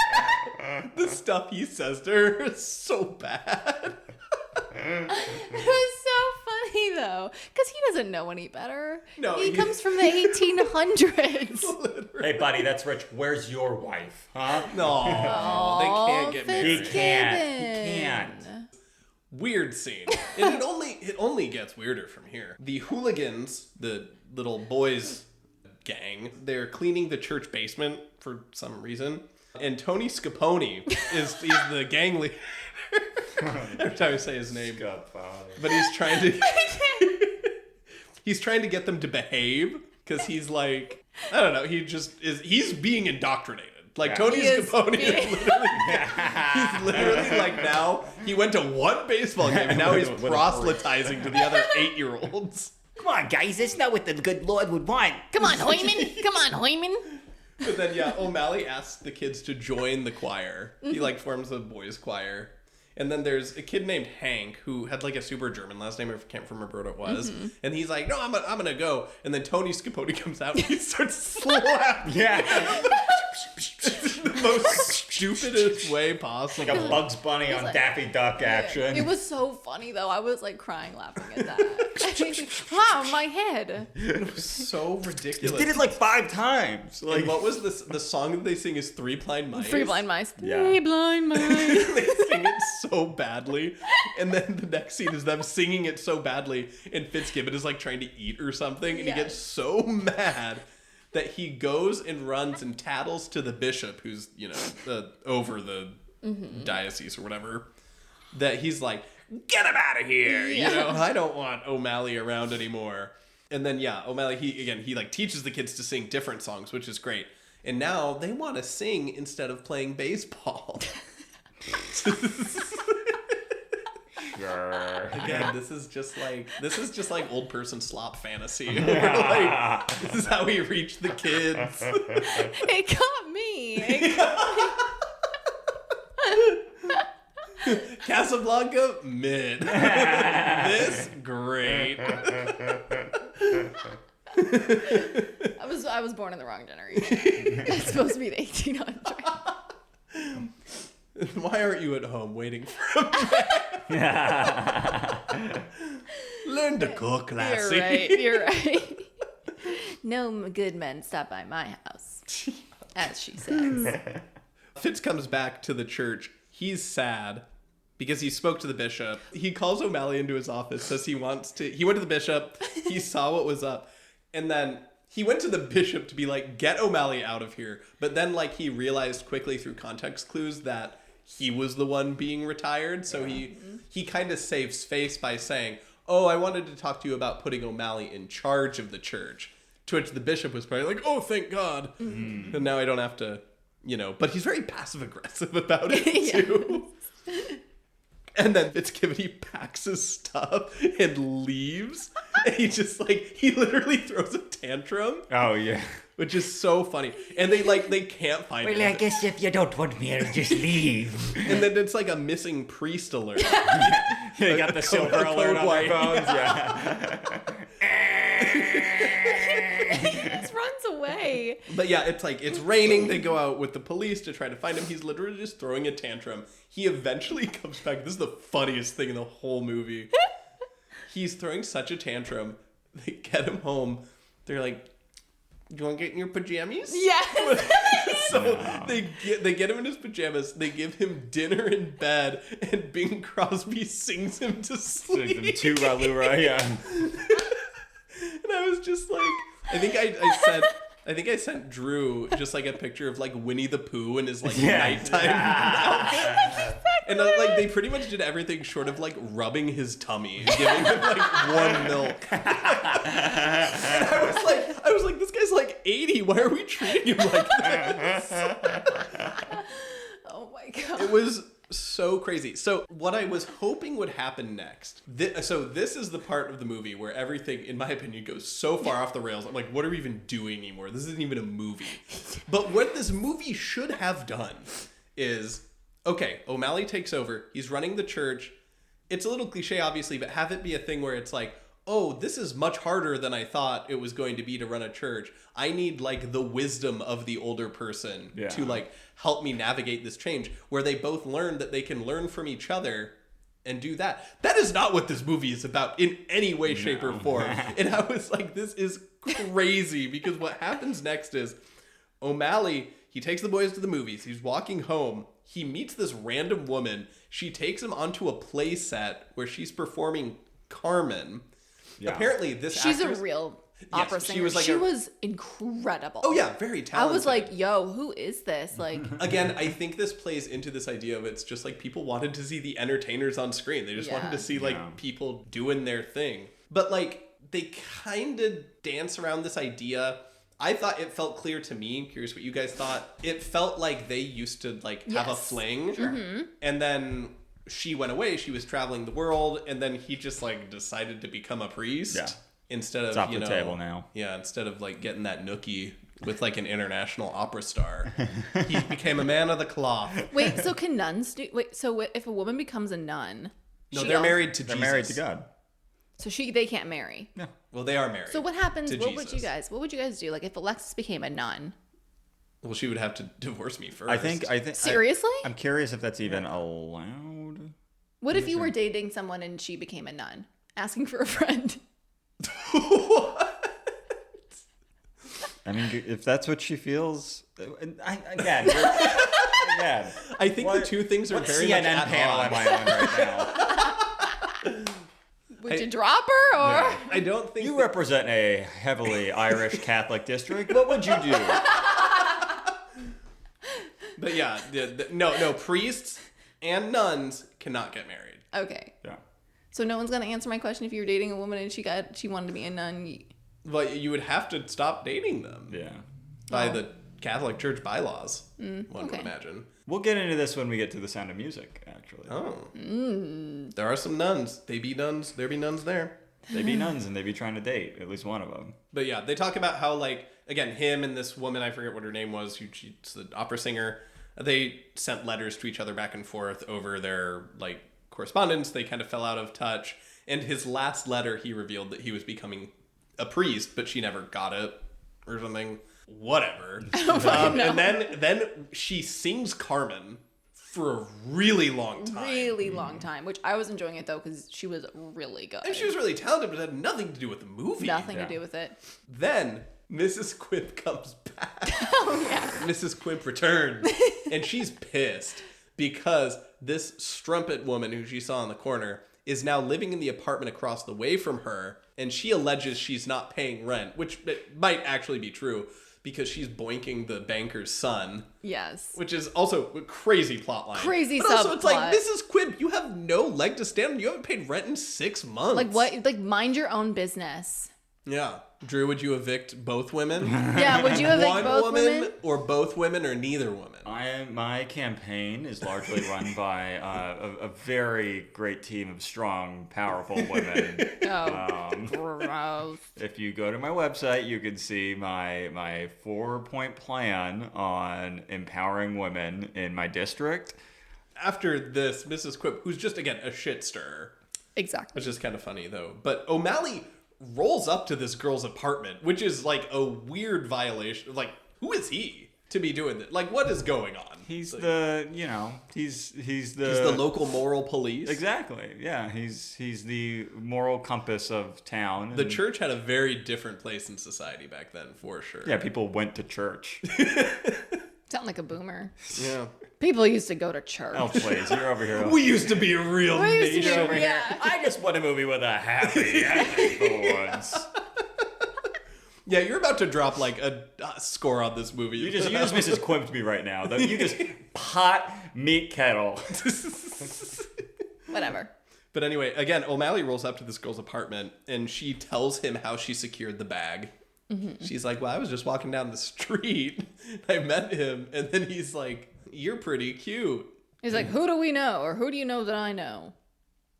The stuff he says to her is so bad. It was so funny though, because he doesn't know any better. No, he comes from the 1800s. Literally. Hey, buddy, that's rich. Where's your wife? Huh? No, they can't get married. He can't. Weird scene. And it only gets weirder from here. The hooligans, the little boys gang, they're cleaning the church basement for some reason. And Tony Scapone he's the gang leader. Every time I say his name. But he's trying to get them to behave because he's like, I don't know, he's being indoctrinated. Like Tony Scapone he's literally like now he went to one baseball game and now he's proselytizing to the other 8-year-olds. Come on, guys, that's not what the good Lord would want. Come on, Hoyman. Come on, Hoyman. But then, yeah, O'Malley asks the kids to join the choir. He, like, forms a boys' choir. And then there's a kid named Hank who had, like, a super German last name. I can't remember what it was. And he's like, no, I'm gonna go. And then Tony Scapote comes out and he starts slapping. Yeah. The most stupidest way possible. Like a Bugs Bunny on like- Daffy Duck action. It was so funny, though. I was, like, crying laughing at that. Wow, my head. It was so ridiculous. Did it like 5 times. Like, And what was this? The song that they sing is Three Blind Mice. Three blind mice. Yeah. Three blind mice. They sing it so badly. And then the next scene is them singing it so badly. And Fitzgibbon is like trying to eat or something. And he gets so mad that he goes and runs and tattles to the bishop, who's, you know, over the diocese or whatever, that he's like, get him out of here. You know, I don't want O'Malley around anymore. And then, yeah, O'Malley, he like teaches the kids to sing different songs, which is great. And now they want to sing instead of playing baseball. sure. Again, this is just like old person slop fantasy. Like, this is how we reach the kids. It got me. Casablanca, mid. This, great. I was born in the wrong generation. It's supposed to be the 1800s. Why aren't you at home waiting for a man? Learn to cook, lassie. You're right. No good men stop by my house, as she says. Fitz comes back to the church. He's sad because he spoke to the bishop. He calls O'Malley into his office, says he went to the bishop. He saw what was up. And then he went to the bishop to be like, get O'Malley out of here. But then, like, he realized quickly through context clues that he was the one being retired. So he kind of saves face by saying, oh, I wanted to talk to you about putting O'Malley in charge of the church. To which the bishop was probably like, oh, thank God. And now I don't have to, you know. But he's very passive-aggressive about it, too. And then Fitzgibbon, he packs his stuff and leaves. And he just, like, he literally throws a tantrum. Oh, yeah. Which is so funny. And they can't find him. Well, I guess if you don't want me, I'll just leave. And then it's like a missing priest alert. They got the silver a alert code on white. their phones. Yeah. He just runs away. But yeah, it's raining. They go out with the police to try to find him. He's literally just throwing a tantrum. He eventually comes back. This is the funniest thing in the whole movie. He's throwing such a tantrum. They get him home. They're like, do you want to get in your pajamas? Yes. So they get him in his pajamas. They give him dinner in bed, and Bing Crosby sings him to sleep. To Ralura, yeah. And I was just like, I think I sent Drew just like a picture of like Winnie the Pooh in his like nighttime outfit. And like they pretty much did everything short of like rubbing his tummy and giving him like warm milk. And I was like, this guy's like 80. Why are we treating him like this? Oh my God. It was so crazy. So what I was hoping would happen next. So this is the part of the movie where everything, in my opinion, goes so far off the rails. I'm like, what are we even doing anymore? This isn't even a movie. But what this movie should have done is, okay, O'Malley takes over. He's running the church. It's a little cliche, obviously, but have it be a thing where it's like, oh, this is much harder than I thought it was going to be to run a church. I need like the wisdom of the older person to like help me navigate this change, where they both learn that they can learn from each other and do that. That is not what this movie is about in any way, shape, or form. And I was like, this is crazy, because what happens next is O'Malley, he takes the boys to the movies. He's walking home. He meets this random woman. She takes him onto a play set where she's performing Carmen. Yeah. Apparently, She's actress, a real opera singer. She was incredible. Oh yeah, very talented. I was like, yo, who is this? Like, again, I think this plays into this idea of it's just like people wanted to see the entertainers on screen. They just wanted to see like people doing their thing. But like they kind of dance around this idea. I thought it felt clear to me. Curious what you guys thought. It felt like they used to like have a fling, and then she went away. She was traveling the world, and then he just like decided to become a priest. Yeah. instead of, It's off the table now. Yeah, instead of like getting that nookie with like an international opera star, he became a man of the cloth. Wait, so can nuns do? Wait, so if a woman becomes a nun, No, they're married to They're Jesus. married to God. so they can't marry. Yeah. Well, they are married. So what happens? to What would you Jesus. guys do? Like if Alexis became a nun? Well, she would have to divorce me first. I think. Seriously? I'm curious if that's even allowed. What if you were dating someone and she became a nun, asking for a friend? I mean, if that's what she feels, again. I think the two things are what very CNN much at panel odds. am I on right now? Would you drop her or? I don't think You represent a heavily Irish Catholic district. What would you do? But yeah, no, priests and nuns cannot get married. Okay. Yeah. So no one's gonna answer my question. If you were dating a woman and she wanted to be a nun, But you would have to stop dating them Yeah. by the Catholic Church bylaws. One okay. would imagine. We'll get into this when we get to The Sound of Music, actually. Oh, there are some nuns. They be nuns. There be nuns there. They be nuns and they be trying to date, at least one of them. But yeah, they talk about how, like, again, him and this woman, I forget what her name was, she's the opera singer, they sent letters to each other back and forth over their, like, correspondence. They kind of fell out of touch. And his last letter, he revealed that he was becoming a priest, but she never got it or something. Whatever. And then she sings Carmen for a really long time. really long time. Which I was enjoying it though because she was really good. And she was really talented, but it had nothing to do with the movie. Nothing Yeah. to do with it. Then Mrs. Quimp comes back. Oh yeah. Mrs. Quimp returns, and she's pissed because this strumpet woman who she saw in the corner is now living in the apartment across the way from her, and she alleges she's not paying rent, which it might actually be true because she's boinking the banker's son, Yes. which is also a crazy plot line. Crazy but also it's like, subplot. Mrs. Quimp, you have no leg to stand on. You haven't paid rent in 6 months. Like what? Like mind your own business. Yeah. Drew, would you evict both women? Yeah. Would you evict One both woman women? or both women or neither woman? My campaign is largely run by a very great team of strong, powerful women. Oh, gross. If you go to my website, you can see my 4-point plan on empowering women in my district. After this, Mrs. Quimp, who's just, again, a shit stirrer, Exactly. which is kind of funny, though. But O'Malley rolls up to this girl's apartment, which is, like, a weird violation. Like, who is he to be doing this? Like, what is going on? He's Like, the, he's the... he's the local moral police. Exactly, yeah. He's the moral compass of town. The and- church had a very different place in society back then, for sure. Yeah, people went to church. Sound like a boomer. Yeah. People used to go to church. Oh, please, you're over here. We used to be a real We used to be- nation. Over here. Yeah. I just want a movie with a happy ending for once. Yeah, you're about to drop, like, a score on this movie. You just Mrs. Quimped me right now. Though. You just pot meat kettle. Whatever. But anyway, again, O'Malley rolls up to this girl's apartment and she tells him how she secured the bag. Mm-hmm. She's like, well, I was just walking down the street. I met him. And then he's like, you're pretty cute. He's like, who do we know? Or who do you know that I know?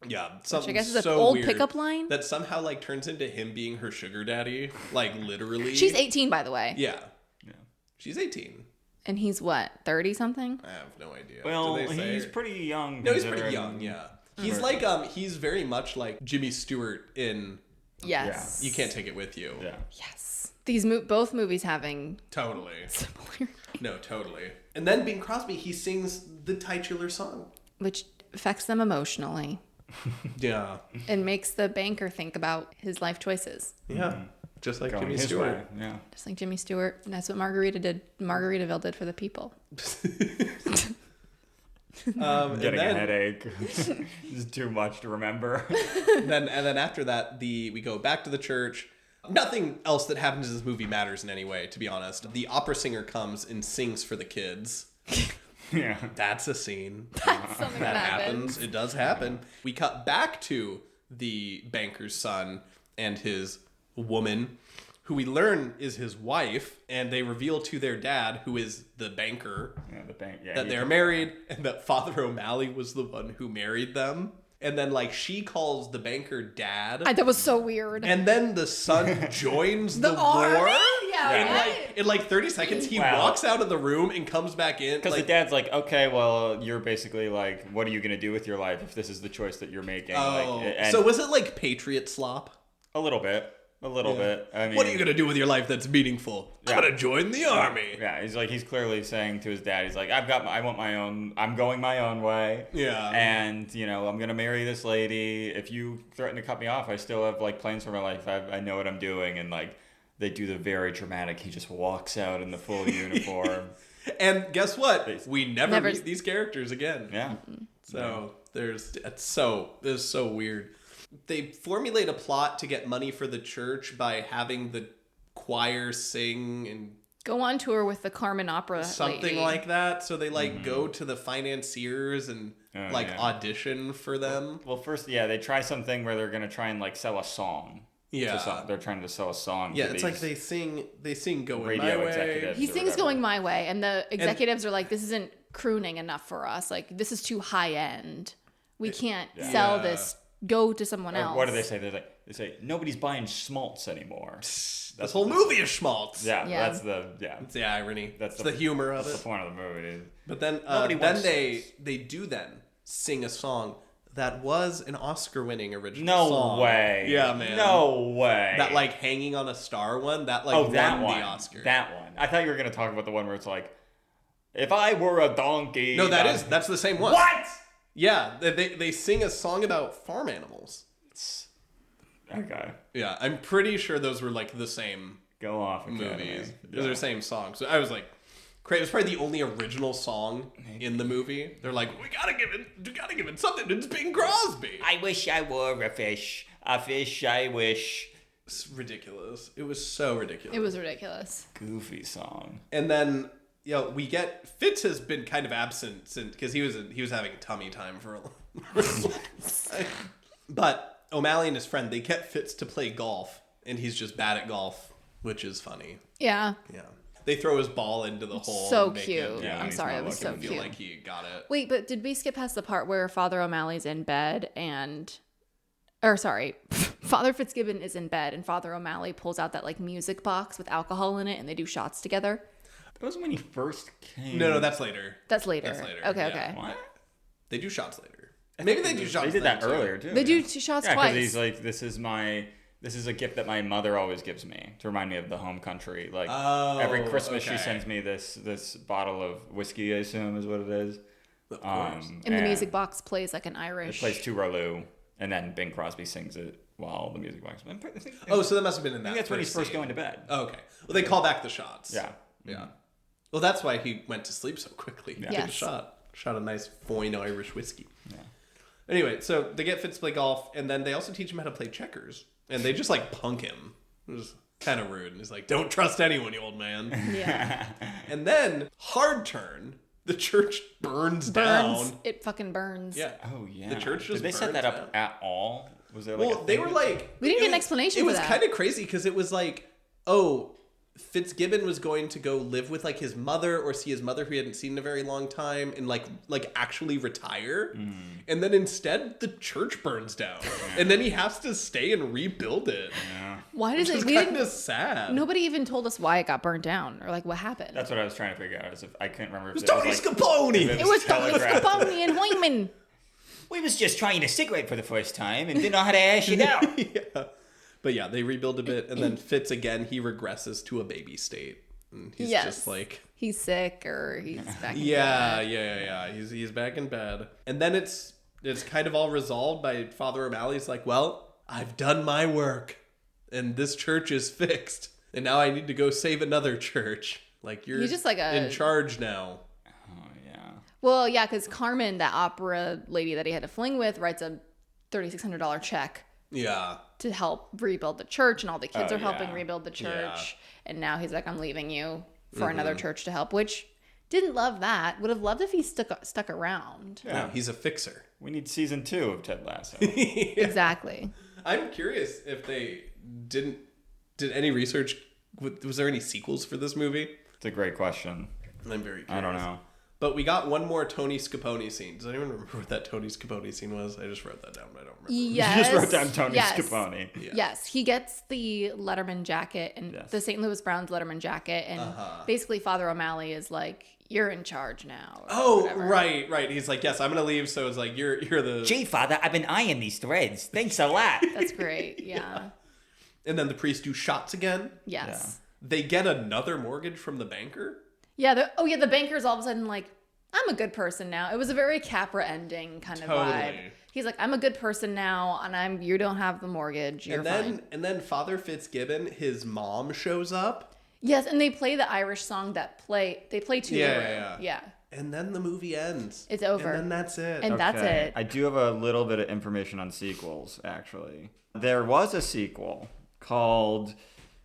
Yeah. Which I Something guess is an so old weird pickup line. that somehow like turns into him being her sugar daddy. Like literally. She's 18, by the way. Yeah. Yeah. She's 18. And he's what, 30 something? I have no idea. Well, Do they say he's her- pretty young. No, he's pretty considering- young, yeah. He's like, he's very much like Jimmy Stewart in Yes. You Can't Take It With You. Yeah. Yes. These both movies having Totally. similar, No, totally. And then Bing Crosby, he sings the titular song. which affects them emotionally Yeah. and makes the banker think about his life choices. Yeah. Just like Going Jimmy his Stewart. way. Yeah. Just like Jimmy Stewart. And that's what Margarita did. Margaritaville did for the people. And Getting a then, headache. This is too much to remember. and then after that, we go back to the church. Nothing else that happens in this movie matters in any way, to be honest. The opera singer comes and sings for the kids. Yeah. That's a scene. Something That that happens. It does happen. We cut back to the banker's son and his woman, who we learn is his wife, and they reveal to their dad, who is the banker, Yeah, the bank. Yeah. that they're married and that Father O'Malley was the one who married them. and then like she calls the banker dad. That was so weird. And then the son joins the army? war. Yeah, Yeah. right. In like 30 seconds, he Wow. walks out of the room and comes back in. Because Like, the dad's like, okay, well, you're basically like, what are you gonna do with your life if this is the choice that you're making? oh, Like, and so was it like Patriot slop? a little bit. I mean, What are you gonna do with your life that's meaningful? Yeah. I'm gonna join the army. Yeah, he's clearly saying to his dad, he's like, I'm going my own way. Yeah. And, I'm going to marry this lady. If you threaten to cut me off, I still have, like, plans for my life. I know what I'm doing. And, like, they do the very dramatic, he just walks out in the full uniform. And guess what? We never meet these characters again. Yeah. So it's so weird. They formulate a plot to get money for the church by having the choir sing and Go on tour with the Carmen Opera something lady. like that. So they like go to the financiers and audition for them. Well, first, they try something where they're going to try and, like, sell a song. Yeah. They're trying to sell a song. Yeah, to it's these like they sing Going radio My Way. executives. He or sings whatever. Going My Way, and the executives are like, this isn't crooning enough for us. Like, this is too high end. We can't sell this. Go to someone else. What do they say? They say nobody's buying schmaltz anymore. This whole movie is schmaltz. Yeah, Yeah. It's the irony. That's the humor of That's it. the point of the movie. Dude. But then Nobody wants they do sing a song that was an Oscar-winning original No song. way. Yeah, man. No way. That like Hanging on a Star one that like that won one. the Oscar. That one. I thought you were gonna talk about the one where it's like, if I were a donkey. No, that's the same one. What? Yeah, they sing a song about farm animals. Okay. Yeah, I'm pretty sure those were like the same Go off. movies. Academy. Those are the same songs. So I was like, it was probably the only original song in the movie. They're like, we gotta give it something. It's Bing Crosby. I wish I were a fish. A fish I wish. It's ridiculous. It was so ridiculous. It was ridiculous. Goofy song. And then we get Fitz has been kind of absent since because he was having tummy time for a long time. But O'Malley and his friend, they get Fitz to play golf, and he's just bad at golf, which is funny. Yeah. Yeah. They throw his ball into the hole. So and make cute. him, Yeah, I'm he's sorry, not it was so looking feel cute. like he got it. Wait, but did we skip past the part where Father O'Malley's in bed Father Fitzgibbon is in bed and Father O'Malley pulls out that like music box with alcohol in it and they do shots together? That was when he first came. No, that's later. That's later. That's later, Okay, yeah. okay. What? They do shots later. Maybe they do shots. They did that then, too. earlier too. They do two shots Yeah, twice. because he's like, this is a gift that my mother always gives me to remind me of the home country. Like every Christmas, okay. she sends me this bottle of whiskey. I assume is what it is. Of course. and the music box plays like an It Irish. plays Tooraloo, and then Bing Crosby sings it while the music box. I think, So that must have been in I that. think that's when he's first scene. going to bed. Oh, okay. Well, they call back the shots. Yeah. Yeah. Well, that's why he went to sleep so quickly. He took a Yes. shot a nice fine Irish whiskey. Yeah. Anyway, so they get Fitz to play golf, and then they also teach him how to play checkers. And they just like punk him. It was kind of rude. And he's like, "Don't trust anyone, you old man." Yeah. And then hard turn. The church burns down. It fucking burns. Yeah. Oh yeah. The church just Did they set burns that up down. at all? Was there like Well, a they thing? were like... We didn't get an it was- explanation It for was that. kind of crazy because it was like, oh, Fitzgibbon was going to go live with like his mother or see his mother who he hadn't seen in a very long time and like actually retire. And then instead the church burns down. And then he has to stay and rebuild it. Why does Which it? is We kind didn't. of sad. Nobody even told us why it got burnt down or like what happened. That's what I was trying to figure out. Is if I couldn't remember. If It was Tony like, Scapone! if it was Tony telegraphed. Scapone and Hoyman. We was just trying a cigarette for the first time and didn't know how to ash it out. Yeah. But yeah, they rebuild a bit. And then Fitz again, he regresses to a baby state. And he's Yes. just like... He's sick or he's back. In Yeah, bed. yeah. He's back in bed. And then it's kind of all resolved by Father O'Malley's like, well, I've done my work and this church is fixed. And now I need to go save another church. Like you're He's just like a- in charge now. Oh yeah. Well, yeah, because Carmen, that opera lady that he had to fling with, writes a $3,600 check Yeah. to help rebuild the church, and all the kids Oh, are helping yeah. rebuild the church. Yeah. And now he's like, I'm leaving you for Mm-hmm. another church to help, which didn't love that. Would have loved if he stuck around. Yeah. No, he's a fixer. We need season 2 of Ted Lasso. Exactly. I'm curious if they did any research. Was there any sequels for this movie? It's a great question. I'm very curious. I don't know. But we got one more Tony Scapone scene. Does anyone remember what that Tony Scapone scene was? I just wrote that down, but I don't remember. Yes. You just wrote down Tony Scapone. Yeah. Yes, he gets the Letterman jacket and Yes. the St. Louis Browns Letterman jacket, and basically Father O'Malley is like, "You're in charge now." Or Oh, whatever. right. He's like, yes, I'm gonna leave. So it's like you're the. Gee, Father, I've been eyeing these threads. Thanks a lot. That's great. Yeah. And then the priests do shots again. Yes. They get another mortgage from the banker. Yeah. The banker's all of a sudden like, "I'm a good person now." It was a very Capra ending kind of vibe. He's like, "I'm a good person now, and you don't have the mortgage. You're fine." And then Father Fitzgibbon, his mom shows up. Yes, and they play the Irish song they play to Yeah. And then the movie ends. It's over. And then that's it. And that's it. I do have a little bit of information on sequels, actually. There was a sequel called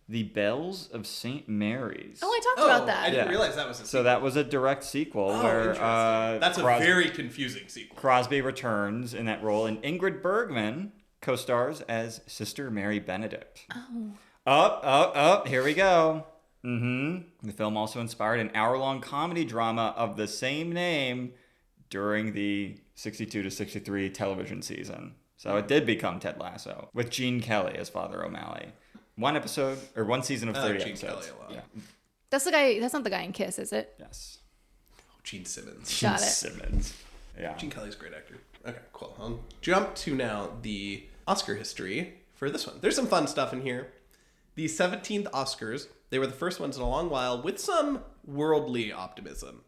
The Bells of St. Mary's. Oh, I talked about that. I didn't realize that was a sequel. So that was a direct sequel where interesting. That's a very confusing sequel. Crosby returns in that role, and Ingrid Bergman co-stars as Sister Mary Benedict. Up, here we go. The film also inspired an hour-long comedy drama of the same name during the 62 to 63 television season. So it did become Ted Lasso, with Gene Kelly as Father O'Malley. One season of 30 Gene episodes. Kelly a lot. Yeah. That's the guy. That's not the guy in Kiss, is it? Yes. Gene Simmons. Got it. Simmons. Yeah. Gene Kelly's a great actor. Okay, cool. I'll jump to now the Oscar history for this one. There's some fun stuff in here. The 17th Oscars, they were the first ones in a long while with some worldly optimism.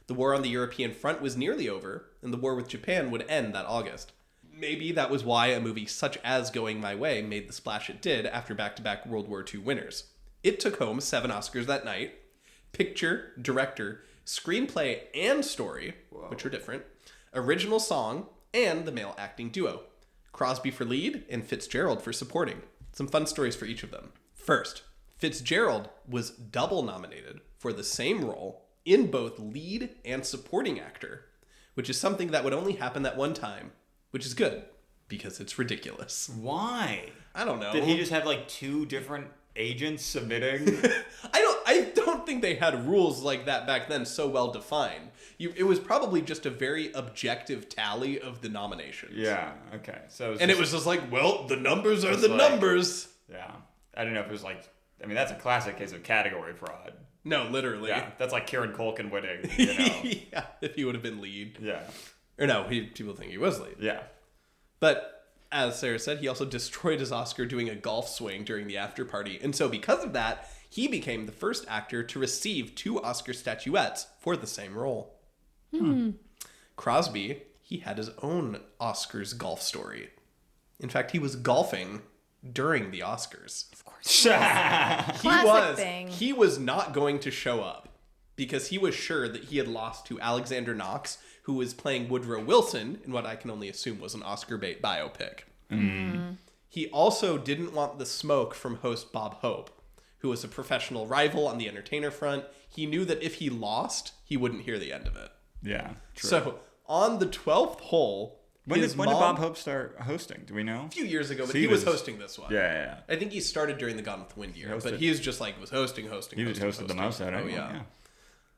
The war on the European front was nearly over, and the war with Japan would end that August. Maybe that was why a movie such as Going My Way made the splash it did after back-to-back World War II winners. It took home 7 Oscars that night. Picture, director, screenplay, and story, which are different, original song, and the male acting duo. Crosby for lead and Fitzgerald for supporting. Some fun stories for each of them. First, Fitzgerald was double nominated for the same role in both lead and supporting actor, which is something that would only happen that one time, which is good because it's ridiculous. Why? I don't know. Did he just have like 2 different agents submitting? I don't think they had rules like that back then so well defined. It was probably just a very objective tally of the nominations. Yeah, okay. So it was just like, well, the numbers are the like- numbers. Yeah. I don't know if it was like, I mean, that's a classic case of category fraud. No, literally. Yeah, that's like Kieran Culkin winning, you know. Yeah, if he would have been lead. Yeah. Or no, people think he was lead. Yeah. But as Sarah said, he also destroyed his Oscar doing a golf swing during the after party. And so because of that, he became the first actor to receive 2 Oscar statuettes for the same role. Crosby, he had his own Oscars golf story. In fact, he was golfing during the Oscars. Of course. Classic thing. He was not going to show up because he was sure that he had lost to Alexander Knox, who was playing Woodrow Wilson in what I can only assume was an Oscar bait biopic. He also didn't want the smoke from host Bob Hope, who was a professional rival on the entertainer front. He knew that if he lost, he wouldn't hear the end of it. Yeah. True. So on the 12th hole, when his did mom, Bob Hope start hosting? Do we know? a few years ago, but So he was hosting this one. Yeah. I think he started during the Gone with the Wind year, Hosted. but he was just like, was hosting. He was hosted the most out of anyone. Yeah.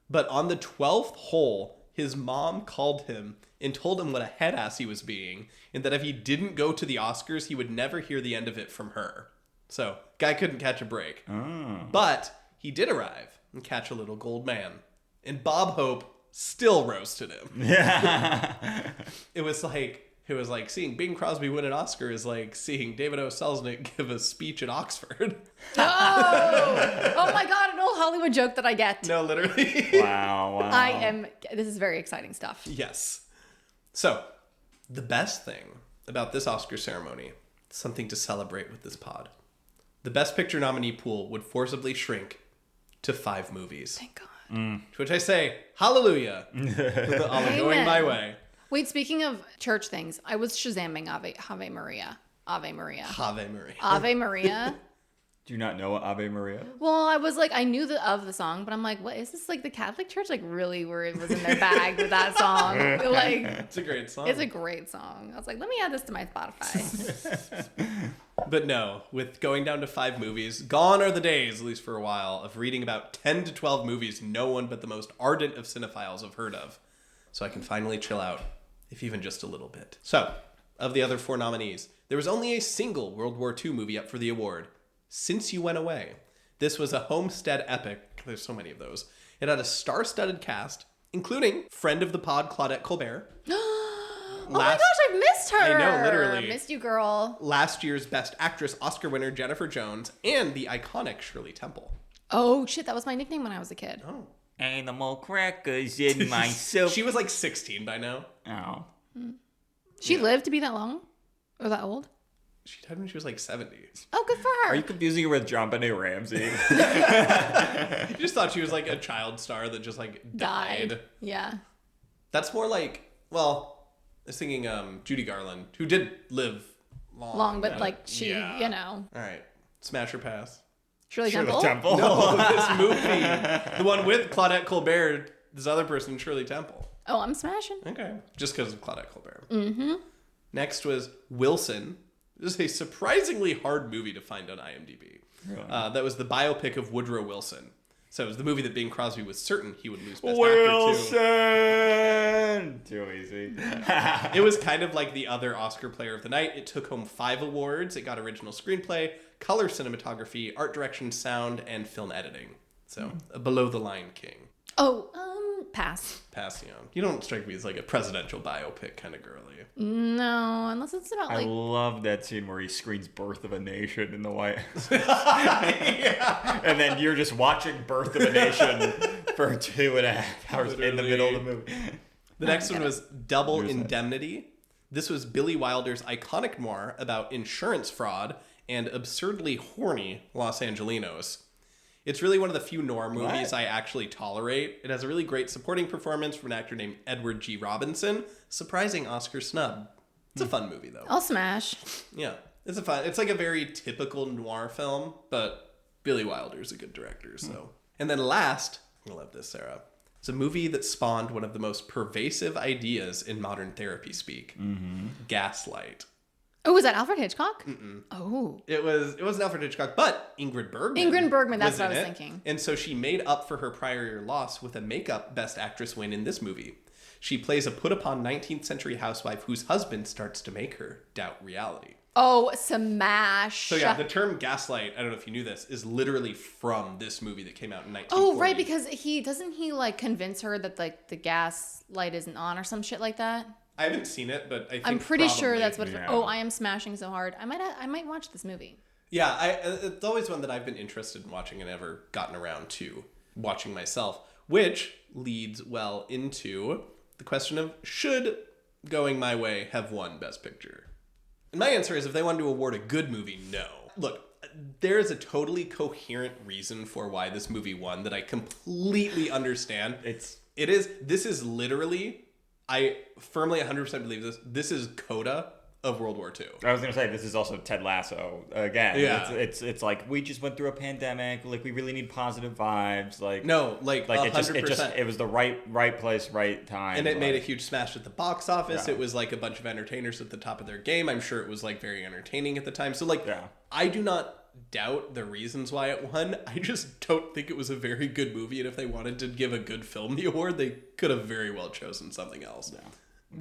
But on the 12th hole, his mom called him and told him what a head ass he was being, and that if he didn't go to the Oscars, he would never hear the end of it from her. So, guy couldn't catch a break. Oh. But he did arrive and catch a little gold man. And Bob Hope still roasted him. Yeah. It was like seeing Bing Crosby win an Oscar is like seeing David O. Selznick give a speech at Oxford. Oh my God, an old Hollywood joke that I get. No, literally. Wow. This is very exciting stuff. Yes. So, the best thing about this Oscar ceremony, something to celebrate with this pod. The Best Picture nominee pool would forcibly shrink to 5 movies. Thank God. To which I say, hallelujah. I'm going my way. Wait, speaking of church things, I was Shazamming Ave Maria. Ave Maria. Ave Maria. Ave Maria Do you not know Ave Maria? Well, I was like, I knew of the song, but I'm like, what is this, like the Catholic Church, like really where it was in their bag with that song? Like, It's a great song. it's a great song. I was like, let me add this to my Spotify. But no, with going down to 5 movies, gone are the days, at least for a while, of reading about 10 to 12 movies no one but the most ardent of cinephiles have heard of. So I can finally chill out, if even just a little bit. So, of the other 4 nominees, there was only a single World War II movie up for the award, Since You Went Away. This was a homestead epic. There's so many of those. It had a star-studded cast, including friend of the pod Claudette Colbert. Oh my gosh, I've missed her. I know, literally. Missed you, girl. Last year's Best Actress Oscar winner Jennifer Jones, and the iconic Shirley Temple. Oh shit, that was my nickname when I was a kid. Oh. Animal crackers in my soup. She was like 16 by now. Oh. She lived to be that long? Or that old? She died when she was like 70. Oh, good for her. Are you confusing her with John Benet Ramsey? You just thought she was like a child star that just like died. Yeah. That's more like, well, I was thinking Judy Garland, who did live long. But like she, Yeah. you know. All right. Smash or pass? Shirley Shirley Temple? Temple. No, this movie. The one with Claudette Colbert, this other person, Shirley Temple. Oh, I'm smashing. Okay. Just because of Claudette Colbert. Mm-hmm. Next was Wilson. This is a surprisingly hard movie to find on IMDb. Really? That was the biopic of Woodrow Wilson. So it was the movie that Bing Crosby was certain he would lose Best Actor Wilson! Too easy. to. It was kind of like the other Oscar player of the night. It took home 5 awards. It got original screenplay, color cinematography, art direction, sound, and film editing. So a below the line king. Oh, pass. Pass, you know. You don't strike me as like a presidential biopic kind of girly. No, unless it's about I like love that scene where he screens Birth of a Nation in the White House. Yeah. And then you're just watching Birth of a Nation for 2.5 hours in the middle of the movie. The next one was Double Here's that. Indemnity. This was Billy Wilder's iconic noir about insurance fraud and absurdly horny Los Angelinos. It's really one of the few noir movies I actually tolerate. It has a really great supporting performance from an actor named Edward G. Robinson. Surprising Oscar snub. It's a fun movie, though. I'll smash. Yeah, it's like a very typical noir film, but Billy Wilder's a good director, so. And then last, I love this, Sarah. It's a movie that spawned one of the most pervasive ideas in modern therapy speak. Mm-hmm. Gaslight. Oh, was that Alfred Hitchcock? Oh. It wasn't Alfred Hitchcock, but Ingrid Bergman. Ingrid Bergman, that's was what I in was it. thinking. And so she made up for her prior year loss with a makeup Best Actress win in this movie. She plays a put-upon 19th century housewife whose husband starts to make her doubt reality. Oh, smash. So yeah, the term gaslight, I don't know if you knew this, is literally from this movie that came out in 1940. Oh, right, because doesn't he like convince her that like the gas light isn't on or some shit like that? I haven't seen it, but I think I'm pretty sure probably. that's what. Yeah. Oh, I am smashing so hard. I might watch this movie. Yeah, it's always one that I've been interested in watching and never gotten around to watching myself, which leads well into the question of should Going My Way have won Best Picture? And my answer is if they wanted to award a good movie, no. Look, there is a totally coherent reason for why this movie won that I completely understand. This is literally, I firmly 100% believe this. This is Coda of World War II. I was gonna say this is also Ted Lasso again. Yeah. It's like we just went through a pandemic. Like we really need positive vibes. Like No, like 100%. it was the right place, right time. And it made a huge smash at the box office. Yeah. It was like a bunch of entertainers at the top of their game. I'm sure it was like very entertaining at the time. So like, Yeah. I do not doubt the reasons why it won. I just don't think it was a very good movie. And if they wanted to give a good film the award, they could have very well chosen something else. Yeah.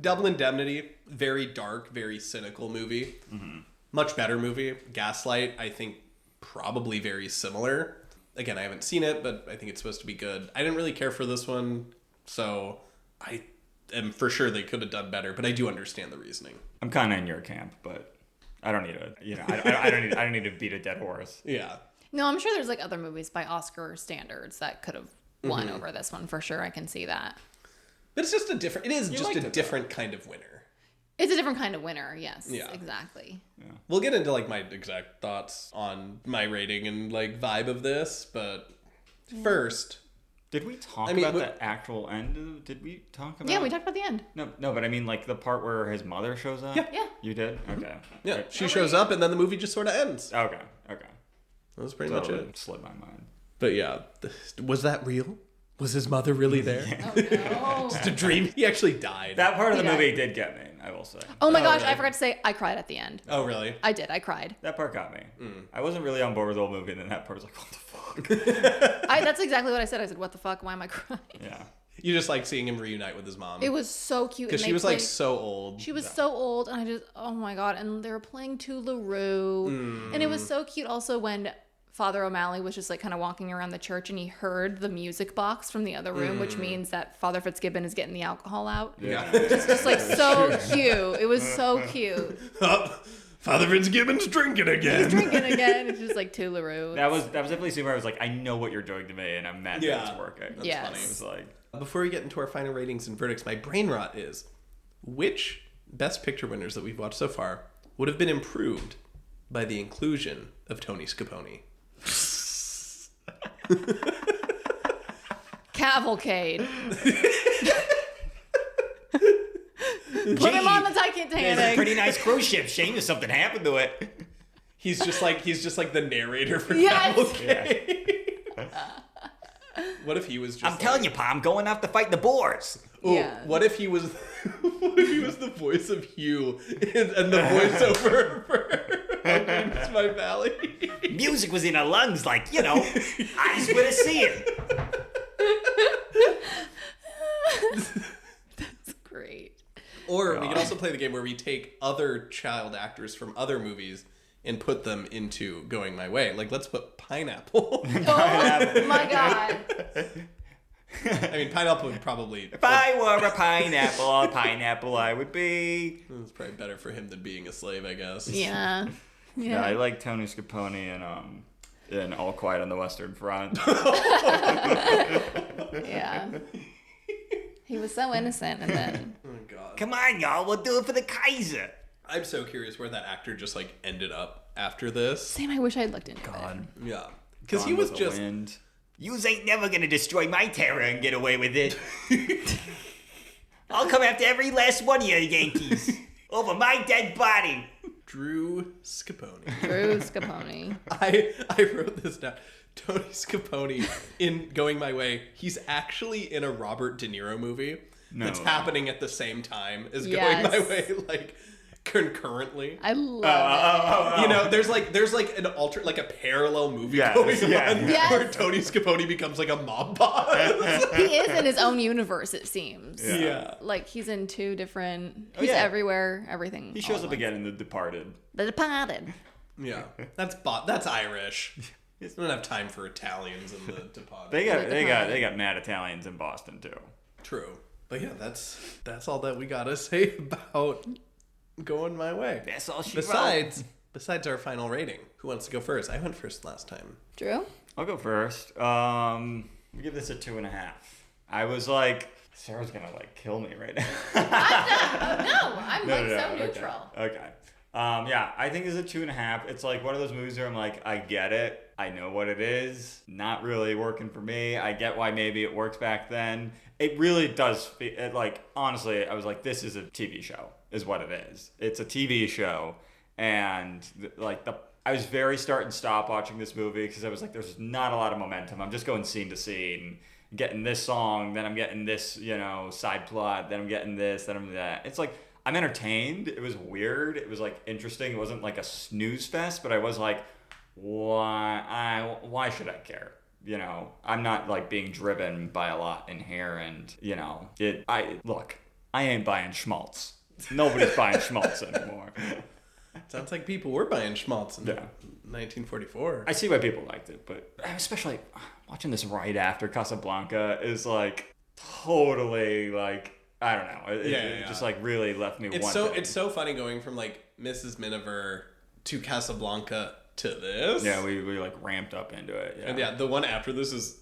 Double Indemnity, very dark, very cynical movie. Mm-hmm. Much better movie. Gaslight, I think probably very similar. Again, I haven't seen it, but I think it's supposed to be good. I didn't really care for this one, so I am for sure they could have done better, but I do understand the reasoning. I'm kind of in your camp, but I don't need I don't need to beat a dead horse. Yeah. No, I'm sure there's like other movies by Oscar standards that could have won over this one for sure. I can see that. But it's just a different, liked it, different kind of winner. It's a different kind of winner. Yes. Yeah. Exactly. Yeah. We'll get into like my exact thoughts on my rating and like vibe of this, but first, Did we talk I mean, about we- the actual end? Did we talk about? Yeah, we talked about the end. No, but I mean like the part where his mother shows up. Yeah. Yeah. You did? Okay. yeah, Right. she shows up and then the movie just sort of ends. Okay. That was pretty much Totally it. slipped my mind. But yeah, was that real? Was his mother really there? Oh, no. Just a dream. He actually died. That part of the He died. movie did get me, I will say. Oh my gosh, really? I forgot to say, I cried at the end. Oh, really? I did, I cried. That part got me. I wasn't really on board with the whole movie, and then that part was like, what the fuck? That's exactly what I said. I said, what the fuck? Why am I crying? Yeah. You just like seeing him reunite with his mom. It was so cute. Because and she they was like played- so old. She was so old, and I just, oh my god. And they were playing to LaRue. And it was so cute also when Father O'Malley was just like kind of walking around the church and he heard the music box from the other room, which means that Father Fitzgibbon is getting the alcohol out. Yeah. It's just like so cute. It was so cute. Father Fitzgibbon's drinking again. He's drinking again. It's just like to LaRue. That was definitely a scene where I was like, I know what you're doing to me, and I'm mad that Yeah. it's working. That's Yes. funny. It was like, Before we get into our final ratings and verdicts, my brain rot is, which Best Picture winners that we've watched so far would have been improved by the inclusion of Tony Scapone? Cavalcade. Put him on the It's a Titanic. pretty nice cruise ship. Shame if something happened to it. He's just like the narrator for Yes. Cavalcade. What if he was just I'm telling you, Pa, I'm going out to fight the boars. Yeah. What if he was the voice of Hugh and the voiceover for How Green Is My Valley? Music was in her lungs, like, eyes would have seen. That's great. Or we could also play the game where we take other child actors from other movies and put them into Going My Way. Like, let's put Pineapple. Oh my god. I mean, Pineapple would probably... if I were a pineapple I would be. It's probably better for him than being a slave, I guess. Yeah. Yeah, I like Tony Scapone in All Quiet on the Western Front. Yeah. He was so innocent, and then Oh, God. Come on, y'all. We'll do it for the Kaiser. I'm so curious where that actor just, like, ended up after this. same. I wish I had looked into it. Yeah. Because he Gone was with the just... Wind. Yous ain't never gonna destroy my terror and get away with it. I'll come after every last one of you Yankees. Over my dead body. Drew Scapone. Drew Scapone. I wrote this down. Tony Scapone in Going My Way, he's actually in a Robert De Niro movie that's happening at the same time as Yes. Going My Way, like concurrently. I love You know, there's like a parallel movie Yes, going on yeah. Yes. where Tony Scapone becomes like a mob boss. it. He is in his own universe, it seems. Yeah. Like he's in two different. He's yeah. everywhere. Everything. He all shows at up once. again in The Departed. The Departed. Yeah. That's Irish. We don't have time for Italians in the Departed. They got mad Italians in Boston too. True. But yeah, that's all that we gotta say about Going My Way. That's all she wrote. Besides our final rating, who wants to go first? I went first last time. Drew. I'll go first. We give this a 2.5. I was like, Sarah's gonna like kill me right now. No, I'm like so okay. neutral. Okay. Yeah, I think it's a 2.5. It's like one of those movies where I'm like, I get it. I know what it is. Not really working for me. I get why maybe it works back then. It really does. Like, honestly, I was like, this is a TV show, is what it is. It's a TV show. And I was very start and stop watching this movie because I was like, there's not a lot of momentum. I'm just going scene to scene, getting this song, then I'm getting this, side plot, then I'm getting this, then I'm that. It's like, I'm entertained. It was weird. It was like interesting. It wasn't like a snooze fest, but I was like, why should I care? I'm not like being driven by a lot in here, and I ain't buying schmaltz. Nobody's buying schmaltz anymore. Sounds like people were buying schmaltz in Yeah. 1944. I see why people liked it, but especially watching this right after Casablanca is like totally like, I don't know. It just like really left me wanting. It's so funny going from like Mrs. Miniver to Casablanca to this. Yeah, we like ramped up into it. Yeah. And yeah, the one after this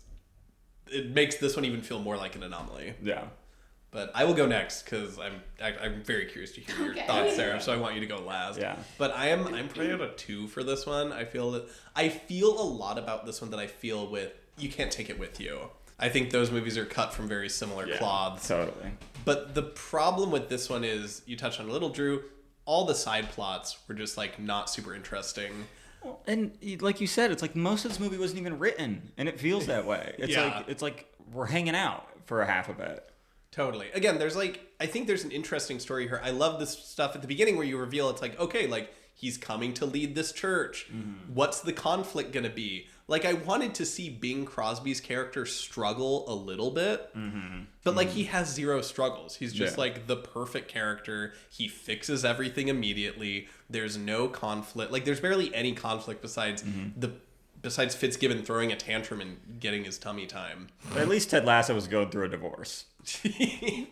it makes this one even feel more like an anomaly. Yeah. But I will go next because I'm very curious to hear your Okay. thoughts, Sarah. So I want you to go last. Yeah. But I'm probably at a 2 for this one. I feel a lot about this one that I feel with You Can't Take It With You. I think those movies are cut from very similar cloths. Totally. But the problem with this one is, you touched on a little, Drew, all the side plots were just like not super interesting. And like you said, it's like most of this movie wasn't even written, and it feels that way. It's like we're hanging out for a half of it. Totally. Again, I think there's an interesting story here. I love this stuff at the beginning where you reveal it's like, okay, like he's coming to lead this church. What's the conflict going to be? Like, I wanted to see Bing Crosby's character struggle a little bit, but like he has zero struggles. He's just like the perfect character. He fixes everything immediately. There's no conflict. Like, there's barely any conflict besides besides Fitzgibbon throwing a tantrum and getting his tummy time. At least Ted Lasso was going through a divorce.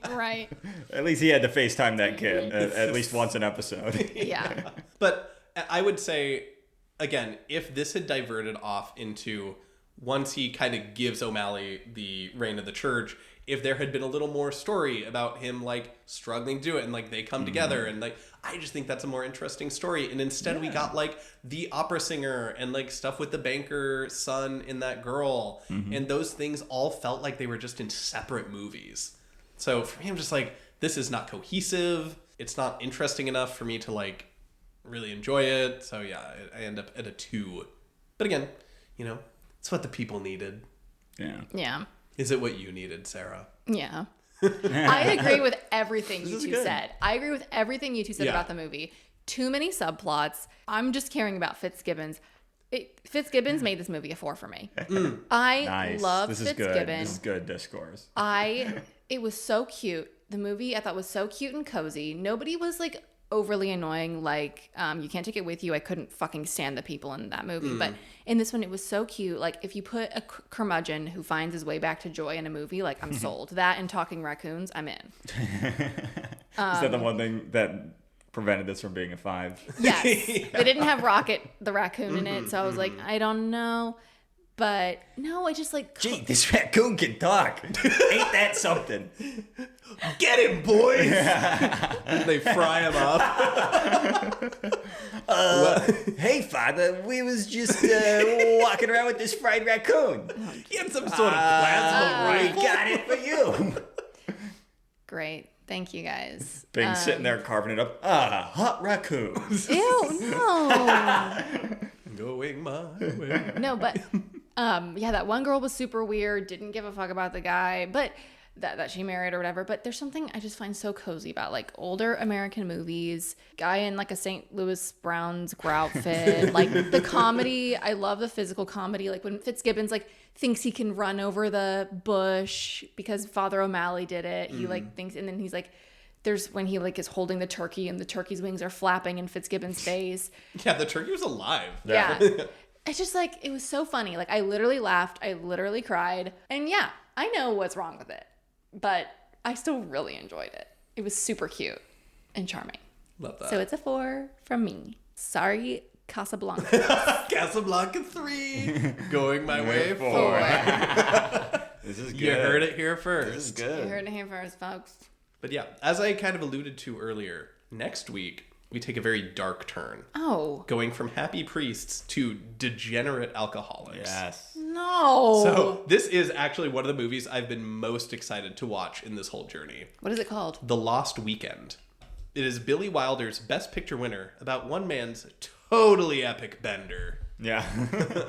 Right. At least he had to FaceTime that kid at least once an episode. Yeah. But I would say, again, if this had diverted off into, once he kind of gives O'Malley the reign of the church, if there had been a little more story about him like struggling to do it and like they come together and like, I just think that's a more interesting story. And instead we got like the opera singer and like stuff with the banker son and that girl. And those things all felt like they were just in separate movies. So for me, I'm just like, this is not cohesive. It's not interesting enough for me to like really enjoy it. So yeah, I end up at a 2. But again, you know, it's what the people needed. Yeah. Yeah. Is it what you needed, Sarah? Yeah. I agree with everything you two good. said. I agree with everything you two said about the movie. Too many subplots. I'm just caring about Fitzgibbon's. Fitzgibbon's made this movie a 4 for me. I love Fitzgibbon. This is good discourse. It was so cute. The movie I thought was so cute and cozy. Nobody was like overly annoying. Like, You Can't Take It With You. I couldn't fucking stand the people in that movie. But in this one, it was so cute. Like, if you put a curmudgeon who finds his way back to joy in a movie, like, I'm sold. That and Talking Raccoons, I'm in. Is that the one thing that prevented this from being a 5? Yes. They didn't have Rocket the raccoon in it. So I was like, I don't know. But no, I just like... Gee, this raccoon can talk. Ain't that something? Get him, boys! They fry him up. Hey, father, we was just walking around with this fried raccoon. He had some sort of plasma We rifle. got it for you. Great. Thank you, guys. Bing's sitting there carving it up. Hot raccoon. Ew, no. Going my way. No, but that one girl was super weird, didn't give a fuck about the guy, but that she married or whatever. But there's something I just find so cozy about like older American movies, guy in like a St. Louis Browns outfit, like the comedy. I love the physical comedy, like when Fitzgibbon's like thinks he can run over the bush because Father O'Malley did it. He like thinks, and then he's like, there's when he like is holding the turkey and the turkey's wings are flapping in Fitzgibbon's face. Yeah, the turkey was alive. Yeah. It's just like, it was so funny. Like, I literally laughed. I literally cried. And yeah, I know what's wrong with it, but I still really enjoyed it. It was super cute and charming. Love that. So it's a 4 from me. Sorry, Casablanca. Casablanca 3. Going my way 4. 4. This is good. You heard it here first. This is You good. heard it here first, folks. But yeah, as I kind of alluded to earlier, next week we take a very dark turn. Oh. Going from happy priests to degenerate alcoholics. Yes. No. So this is actually one of the movies I've been most excited to watch in this whole journey. What is it called? The Lost Weekend. It is Billy Wilder's Best Picture winner about one man's totally epic bender. Yeah.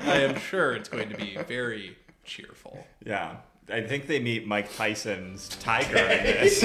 I am sure it's going to be very cheerful. Yeah. I think they meet Mike Tyson's tiger in this.